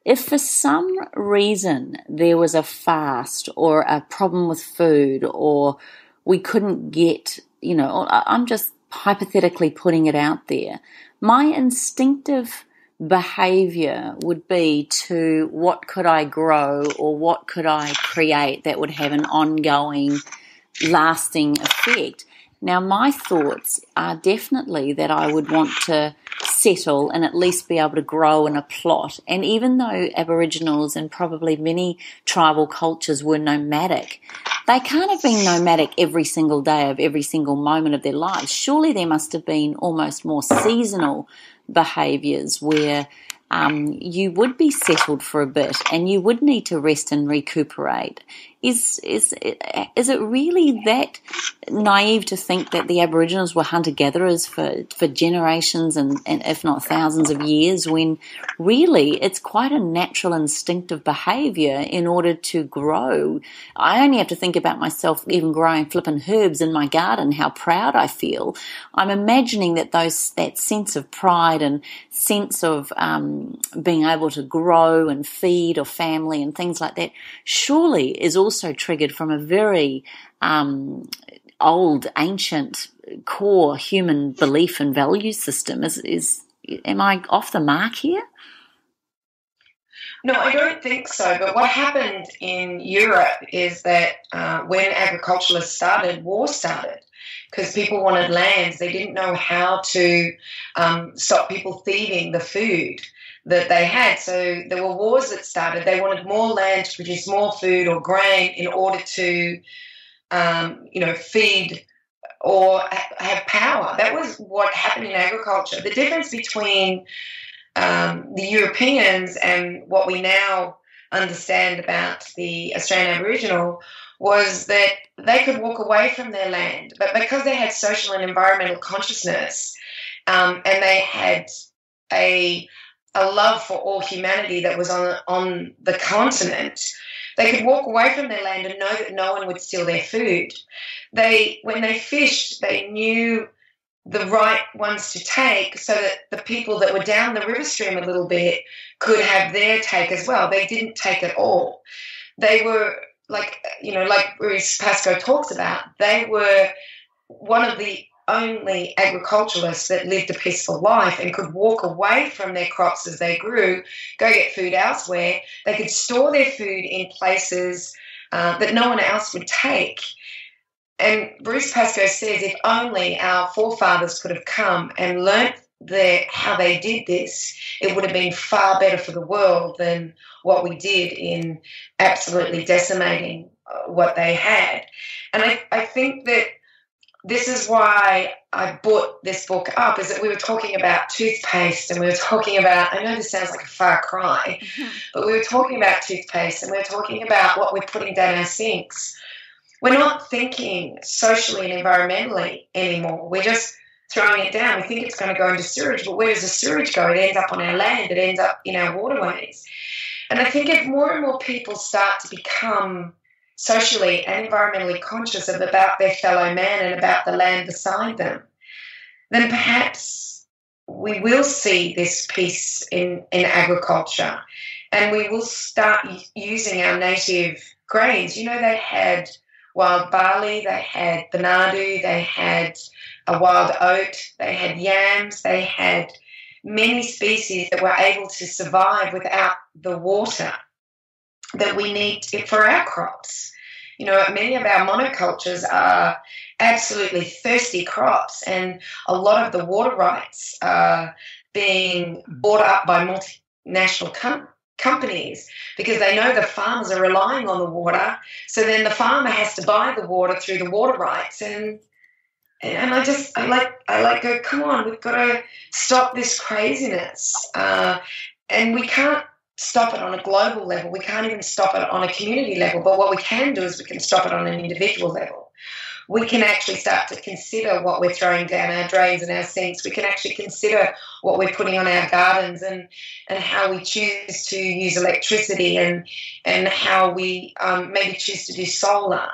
if for some reason there was a fast or a problem with food, or we couldn't get, I'm just hypothetically putting it out there, my instinctive behavior would be to, what could I grow or what could I create that would have an ongoing, lasting effect? Now, my thoughts are definitely that I would want to settle and at least be able to grow in a plot. And even though Aboriginals and probably many tribal cultures were nomadic, they can't have been nomadic every single day of every single moment of their lives. Surely there must have been almost more seasonal behaviours where you would be settled for a bit and you would need to rest and recuperate. Is it really that naive to think that the Aboriginals were hunter-gatherers for generations and if not thousands of years, when really it's quite a natural instinctive behaviour in order to grow? I only have to think about myself even growing flippin' herbs in my garden, how proud I feel. I'm imagining that that sense of pride and sense of being able to grow and feed or family and things like that surely is also triggered from a very old, ancient, core human belief and value system. Am I off the mark here? No, I don't think so. But what happened in Europe is that when agriculturalists started, war started, because people wanted lands. They didn't know how to stop people thieving the food that they had. So there were wars that started. They wanted more land to produce more food or grain in order to, feed or have power. That was what happened in agriculture. The difference between the Europeans and what we now understand about the Australian Aboriginal was that they could walk away from their land, but because they had social and environmental consciousness, and they had a love for all humanity that was on the continent, they could walk away from their land and know that no one would steal their food. When they fished, they knew the right ones to take so that the people that were down the river stream a little bit could have their take as well. They didn't take it all. They were like Bruce Pascoe talks about, they were one of the only agriculturalists that lived a peaceful life and could walk away from their crops as they grew, go get food elsewhere. They could store their food in places that no one else would take. And Bruce Pascoe says if only our forefathers could have come and learnt how they did this, it would have been far better for the world than what we did in absolutely decimating what they had. And I think that this is why I brought this book up, is that we were talking about toothpaste and we were talking about, I know this sounds like a far cry, but we were talking about toothpaste and we were talking about what we're putting down our sinks. We're not thinking socially and environmentally anymore. We're just throwing it down. We think it's going to go into sewage, but where does the sewage go? It ends up on our land. It ends up in our waterways. And I think if more and more people start to become socially and environmentally conscious about their fellow man and about the land beside them, then perhaps we will see this peace in agriculture, and we will start using our native grains. You know, they had wild barley, they had banadu, they had a wild oat, they had yams, they had many species that were able to survive without the water that we need for our crops. You know, many of our monocultures are absolutely thirsty crops, and a lot of the water rights are being bought up by multinational companies because they know the farmers are relying on the water. So then the farmer has to buy the water through the water rights, and I go, come on, we've got to stop this craziness, and we can't stop it on a global level. We can't even stop it on a community level. But what we can do is we can stop it on an individual level. We can actually start to consider what we're throwing down our drains and our sinks. We can actually consider what we're putting on our gardens and how we choose to use electricity and how we maybe choose to do solar.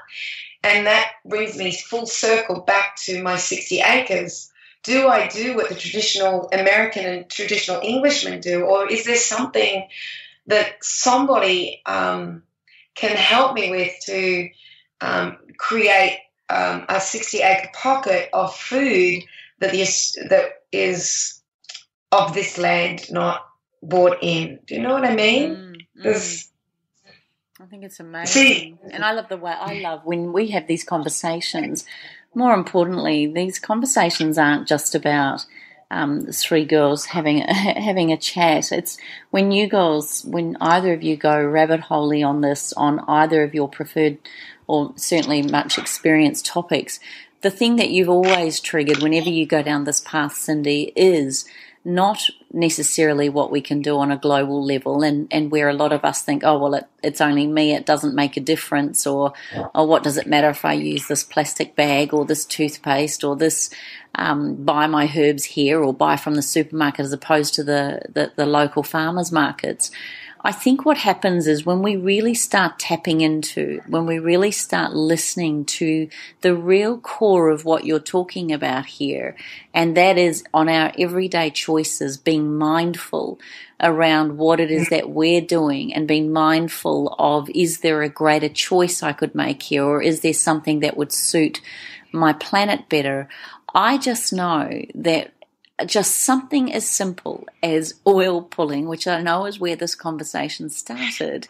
And that brings me full circle back to my 60 acres. Do I do what the traditional American and traditional Englishmen do, or is there something that somebody can help me with to create a 60-acre pocket of food that is of this land, not bought in? Do you know what I mean? I think it's amazing. And I love when we have these conversations. More importantly, these conversations aren't just about three girls having a chat. It's when either of you go rabbit holey on this, on either of your preferred or certainly much experienced topics, the thing that you've always triggered whenever you go down this path, Cyndi, is not necessarily what we can do on a global level, and where a lot of us think, oh, well, it's only me, it doesn't make a difference, or what does it matter if I use this plastic bag or this toothpaste or this buy my herbs here or buy from the supermarket as opposed to the local farmers markets. I think what happens is when we really start tapping into, when we really start listening to the real core of what you're talking about here, and that is on our everyday choices, being mindful around what it is that we're doing and being mindful of, is there a greater choice I could make here, or is there something that would suit my planet better? I just know that just something as simple as oil pulling, which I know is where this conversation started,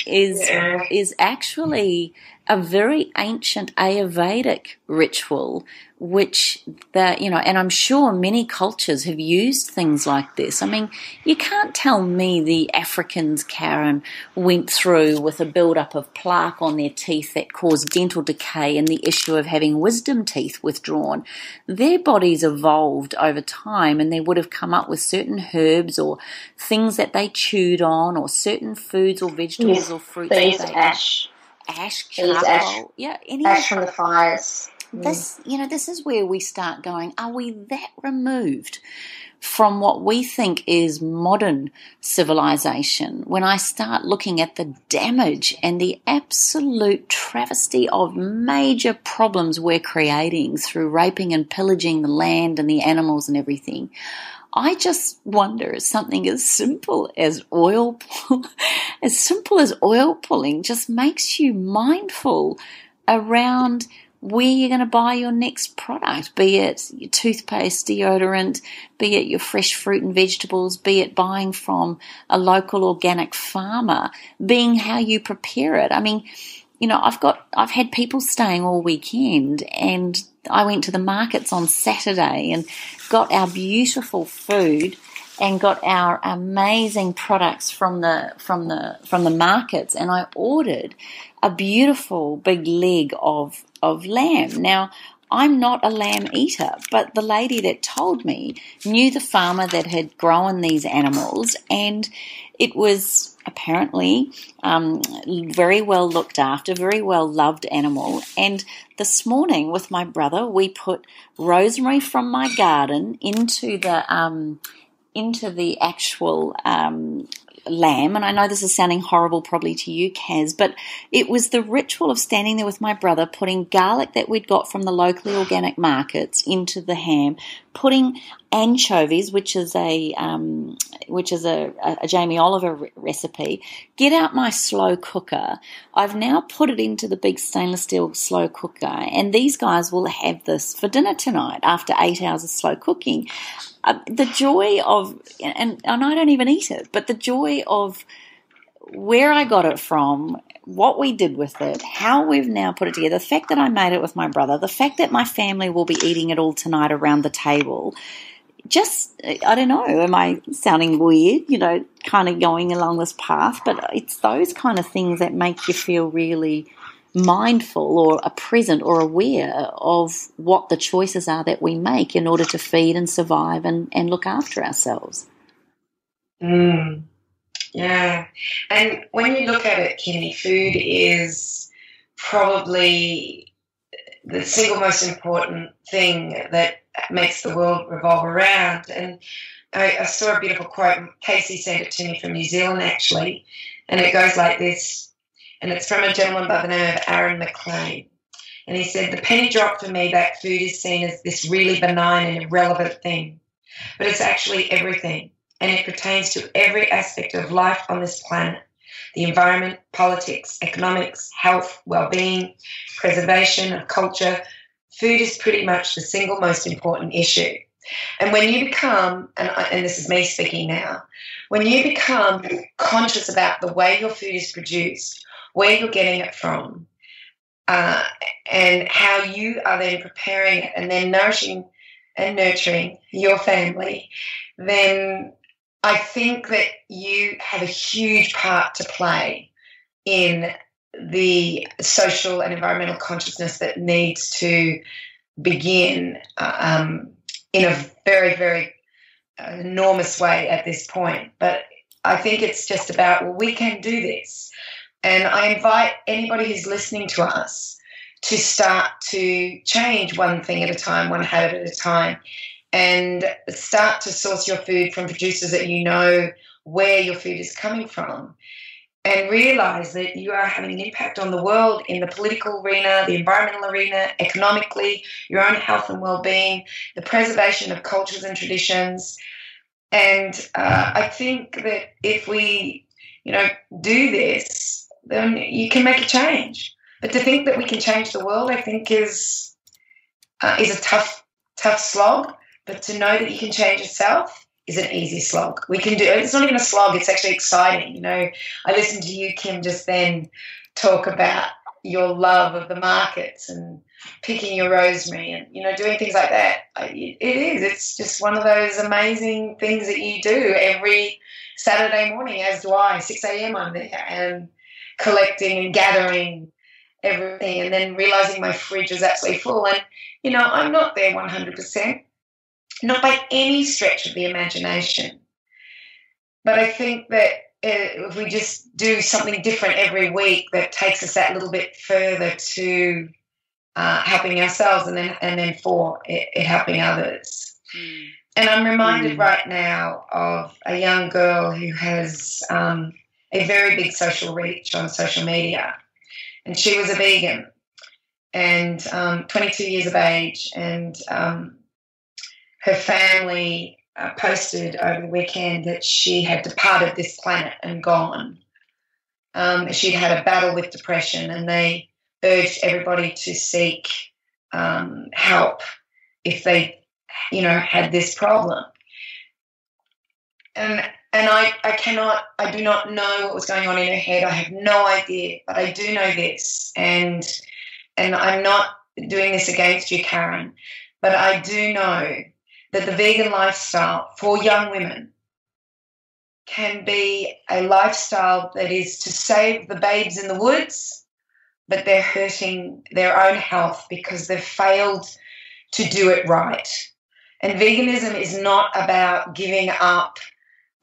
is actually a very ancient Ayurvedic ritual, which and I'm sure many cultures have used things like this. I mean, you can't tell me the Africans, Carren, went through with a build-up of plaque on their teeth that caused dental decay and the issue of having wisdom teeth withdrawn. Their bodies evolved over time, and they would have come up with certain herbs or things that they chewed on, or certain foods or vegetables or fruits. They used ash, charcoal, ash from the fires. This is where we start going, are we that removed from what we think is modern civilization when I start looking at the damage and the absolute travesty of major problems we're creating through raping and pillaging the land and the animals and everything? I just wonder if something as simple as oil pulling just makes you mindful around where you're going to buy your next product, be it your toothpaste, deodorant, be it your fresh fruit and vegetables, be it buying from a local organic farmer, being how you prepare it. I mean, you know, I've had people staying all weekend, and I went to the markets on Saturday and got our beautiful food and got our amazing products from the markets, and I ordered a beautiful big leg of lamb. Now, I'm not a lamb eater, but the lady that told me knew the farmer that had grown these animals, and it was apparently very well looked after, very well loved animal. And this morning with my brother, we put rosemary from my garden into the actual lamb. And I know this is sounding horrible probably to you, Kaz, but it was the ritual of standing there with my brother, putting garlic that we'd got from the locally organic markets into the ham, putting anchovies, which is a Jamie Oliver recipe. Get out my slow cooker. I've now put it into the big stainless steel slow cooker, and these guys will have this for dinner tonight after 8 hours of slow cooking. The joy of, and I don't even eat it, but the joy of where I got it from, what we did with it, how we've now put it together, the fact that I made it with my brother, the fact that my family will be eating it all tonight around the table. Just, I don't know, am I sounding weird, you know, kind of going along this path? But it's those kind of things that make you feel really mindful or present or aware of what the choices are that we make in order to feed and survive and look after ourselves. Yeah. And when you look at it, Kimmy, food is probably the single most important thing that makes the world revolve around. And I saw a beautiful quote. Casey sent it to me from New Zealand, actually, and it goes like this. And it's from a gentleman by the name of Aaron McLean. And he said, "The penny drop for me that food is seen as this really benign and irrelevant thing. But it's actually everything. And it pertains to every aspect of life on this planet. The environment, politics, economics, health, well-being, preservation of culture. Food is pretty much the single most important issue." And when you become, and this is me speaking now, when you become conscious about the way your food is produced, where you're getting it from, and how you are then preparing it and then nourishing and nurturing your family, then I think that you have a huge part to play in the social and environmental consciousness that needs to begin in a very, very enormous way at this point. But I think it's just about, well, we can do this. And I invite anybody who's listening to us to start to change one thing at a time, one habit at a time, and start to source your food from producers that you know where your food is coming from, and realize that you are having an impact on the world in the political arena, the environmental arena, economically, your own health and well-being, the preservation of cultures and traditions. And I think that if we, do this, then you can make a change. But to think that we can change the world, I think is a tough slog. But to know that you can change yourself is an easy slog. We can do it. It's not even a slog. It's actually exciting. I listened to you, Kim, just then talk about your love of the markets and picking your rosemary and, doing things like that. It is. It's just one of those amazing things that you do every Saturday morning, as do I. 6 a.m. I'm there and collecting and gathering everything, and then realising my fridge is absolutely full. And, I'm not there 100%. Not by any stretch of the imagination. But I think that if we just do something different every week that takes us that little bit further to helping ourselves and then for it helping others. And I'm reminded right now of a young girl who has a very big social reach on social media. And she was a vegan and 22 years of age, and her family posted over the weekend that she had departed this planet and gone. She'd had a battle with depression, and they urged everybody to seek help if they, had this problem. And I do not know what was going on in her head. I have no idea, but I do know this, and I'm not doing this against you, Carren, but I do know that the vegan lifestyle for young women can be a lifestyle that is to save the babes in the woods, but they're hurting their own health because they've failed to do it right. And veganism is not about giving up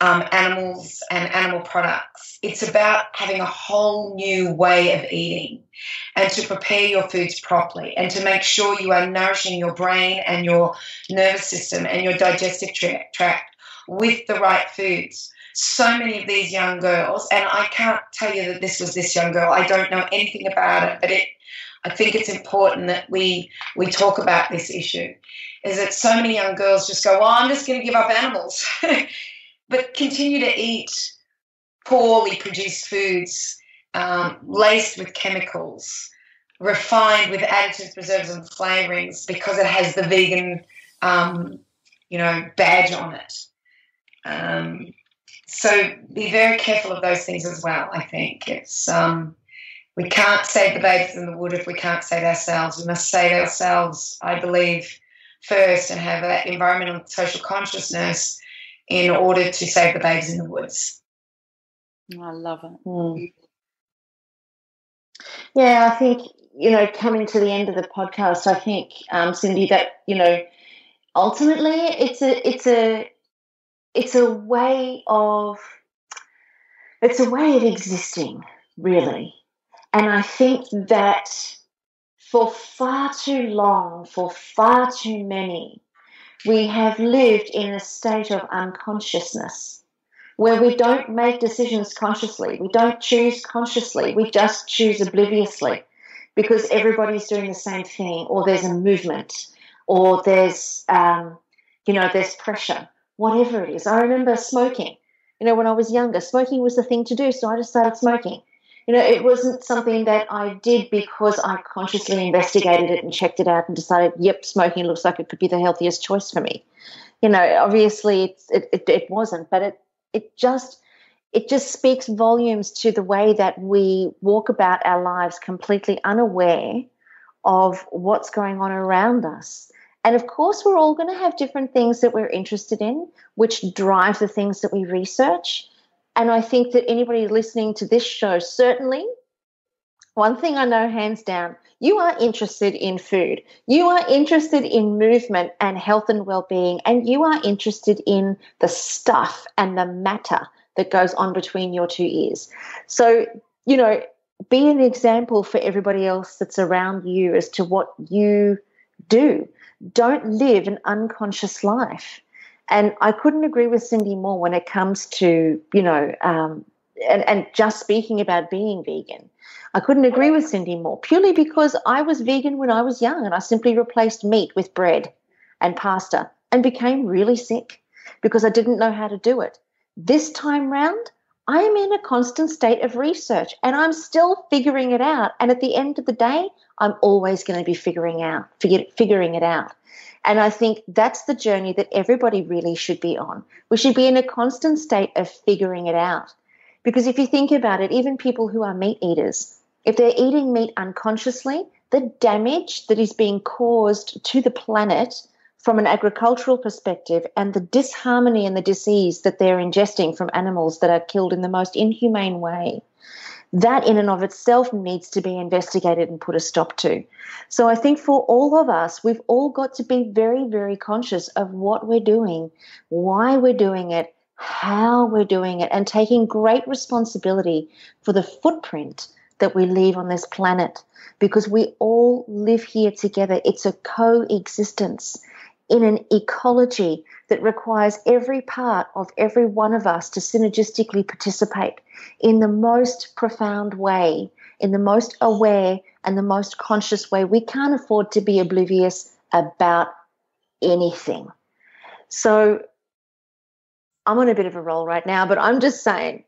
animals and animal products. It's about having a whole new way of eating and to prepare your foods properly and to make sure you are nourishing your brain and your nervous system and your digestive tract with the right foods. So many of these young girls, and I can't tell you that this was this young girl. I don't know anything about it, but I think it's important that we talk about this issue, is that so many young girls just go, well, I'm just going to give up animals. But continue to eat poorly produced foods, laced with chemicals, refined with additives, preservatives, and flavorings because it has the vegan, badge on it. So be very careful of those things as well, I think. It's we can't save the babes in the wood if we can't save ourselves. We must save ourselves, I believe, first and have that environmental and social consciousness in order to save the babes in the woods. I love it. Mm. Yeah, I think, coming to the end of the podcast, I think, Cyndi, that, ultimately it's a way of existing, really. And I think that for far too long, for far too many, we have lived in a state of unconsciousness where we don't make decisions consciously. We don't choose consciously. We just choose obliviously because everybody's doing the same thing, or there's a movement, or there's, there's pressure, whatever it is. I remember smoking. When I was younger, smoking was the thing to do, so I just started smoking. It wasn't something that I did because I consciously investigated it and checked it out and decided, yep, smoking looks like it could be the healthiest choice for me. Obviously it wasn't, but it just speaks volumes to the way that we walk about our lives completely unaware of what's going on around us. And, of course, we're all going to have different things that we're interested in, which drive the things that we research. And I think that anybody listening to this show, certainly, one thing I know hands down, you are interested in food. You are interested in movement and health and well-being, and you are interested in the stuff and the matter that goes on between your two ears. So, be an example for everybody else that's around you as to what you do. Don't live an unconscious life. And I couldn't agree with Cyndi more when it comes to, and just speaking about being vegan. I couldn't agree with Cyndi more purely because I was vegan when I was young and I simply replaced meat with bread and pasta and became really sick because I didn't know how to do it. This time round, I am in a constant state of research and I'm still figuring it out. And at the end of the day, I'm always going to be figuring it out. And I think that's the journey that everybody really should be on. We should be in a constant state of figuring it out. Because if you think about it, even people who are meat eaters, if they're eating meat unconsciously, the damage that is being caused to the planet from an agricultural perspective and the disharmony and the disease that they're ingesting from animals that are killed in the most inhumane way, that in and of itself needs to be investigated and put a stop to. So I think for all of us, we've all got to be very, very conscious of what we're doing, why we're doing it, how we're doing it, and taking great responsibility for the footprint that we leave on this planet, because we all live here together. It's a coexistence in an ecology that requires every part of every one of us to synergistically participate in the most profound way, in the most aware and the most conscious way. We can't afford to be oblivious about anything. So I'm on a bit of a roll right now, but I'm just saying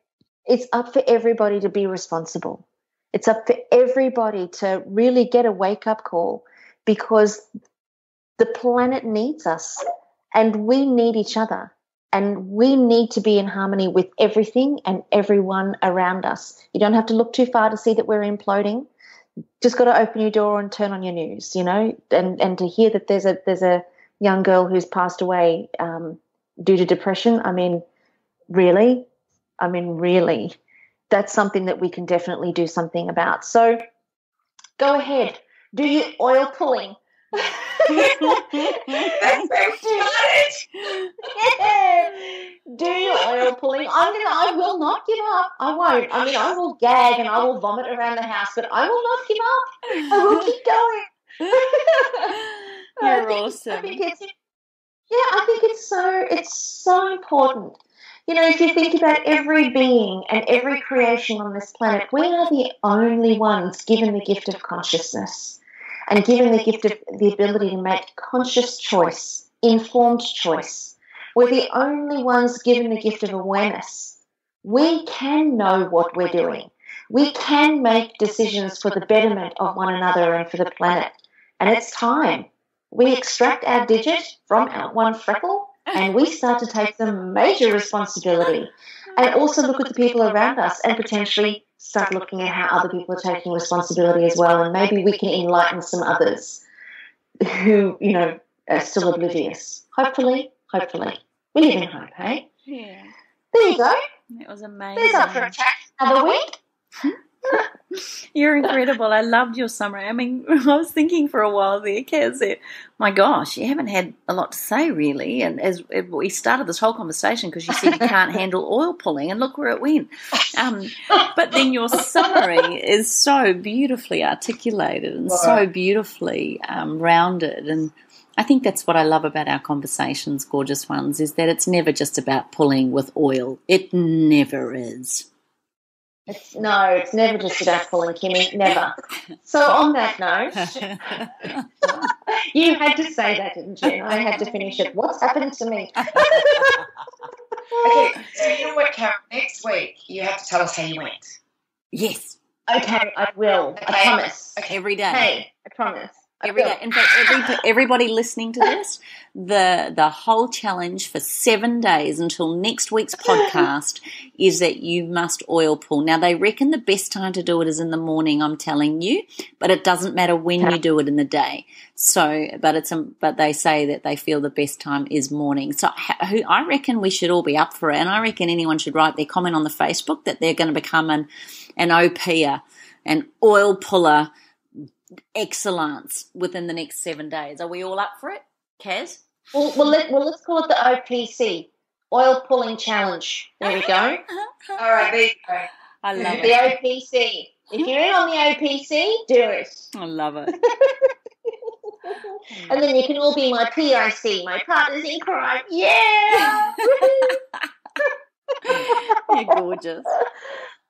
it's up for everybody to be responsible. It's up for everybody to really get a wake-up call, because the planet needs us and we need each other, and we need to be in harmony with everything and everyone around us. You don't have to look too far to see that we're imploding. Just got to open your door and turn on your news, and to hear that there's a young girl who's passed away due to depression. I mean, really, that's something that we can definitely do something about. So go ahead, do your oil pulling. That's very smart. Yeah. Do your oil pulling. I will not give up. I won't. I mean, I will gag and I will vomit around the house, but I will not give up. I will keep going. You're awesome. I think it's so important. If you think about every being and every creation on this planet, we are the only ones given the gift of consciousness and given the gift of the ability to make conscious choice, informed choice. We're the only ones given the gift of awareness. We can know what we're doing. We can make decisions for the betterment of one another and for the planet. And it's time. We extract our digit from our one freckle and we start to take some major responsibility, and also look at the people around us and potentially start looking at how other people are taking responsibility as well, and maybe we can enlighten some others who, are still oblivious. Hopefully. We live in hope, hey? Yeah. There you go. It was amazing. There's up for a chat another week. You're incredible. I loved your summary. I mean, I was thinking for a while there, Kaz, that, my gosh, you haven't had a lot to say, really. And as we started this whole conversation because you said you can't handle oil pulling, and look where it went. But then your summary is so beautifully articulated and so beautifully rounded. And I think that's what I love about our conversations, gorgeous ones, is that it's never just about pulling with oil. It never is. It's never just about pulling, Kimmy, never. So on that note, you had to say that, didn't you? I had to finish it. What's happened to me? Okay, so you know what, Carren? Next week you have to tell us how you went. Yes. Okay, I will. Okay. I promise. Okay. Every day. Hey, I promise. Every day. In fact, everybody listening to this, the whole challenge for 7 days until next week's podcast is that you must oil pull. Now, they reckon the best time to do it is in the morning, I'm telling you, but it doesn't matter when you do it in the day. So, but they say that they feel the best time is morning. So I reckon we should all be up for it, and I reckon anyone should write their comment on the Facebook that they're going to become an OPer, an oil puller excellence within the next 7 days. Are we all up for it, Kaz? Well, let's call it the OPC, Oil Pulling Challenge. There we go. All right, there you go. I love it. The OPC. If you're in on the OPC, do it. I love it. And then you can all be my PIC, my partners in crime. Yeah! You're gorgeous.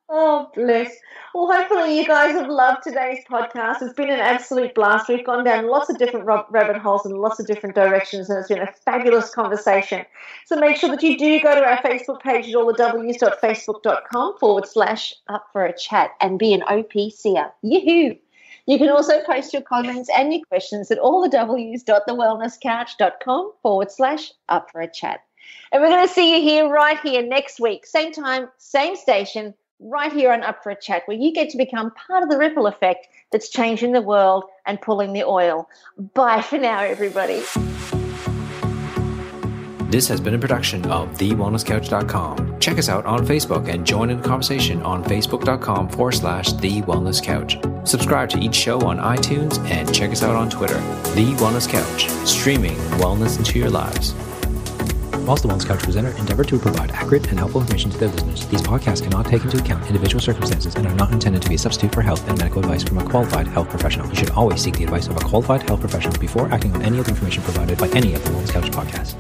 Oh, bless. Well, hopefully you guys have loved today's podcast. It's been an absolute blast. We've gone down lots of different rabbit holes and lots of different directions, and it's been a fabulous conversation. So make sure that you do go to our Facebook page at allthews.facebook.com/up-for-a-chat and be an OPCer. Yoo-hoo! You can also post your comments and your questions at allthews.thewellnesscouch.com/up-for-a-chat. And we're going to see you right here next week. Same time, same station, right here on Up for a Chat, where you get to become part of the ripple effect that's changing the world and pulling the oil. Bye for now, everybody. This has been a production of TheWellnessCouch.com. Check us out on Facebook and join in the conversation on Facebook.com/TheWellnessCouch. Subscribe to each show on iTunes and check us out on Twitter. The Wellness Couch, streaming wellness into your lives. Whilst the Wellness Couch presenter endeavor to provide accurate and helpful information to their listeners, these podcasts cannot take into account individual circumstances and are not intended to be a substitute for health and medical advice from a qualified health professional. You should always seek the advice of a qualified health professional before acting on any of the information provided by any of the Wellness Couch podcasts.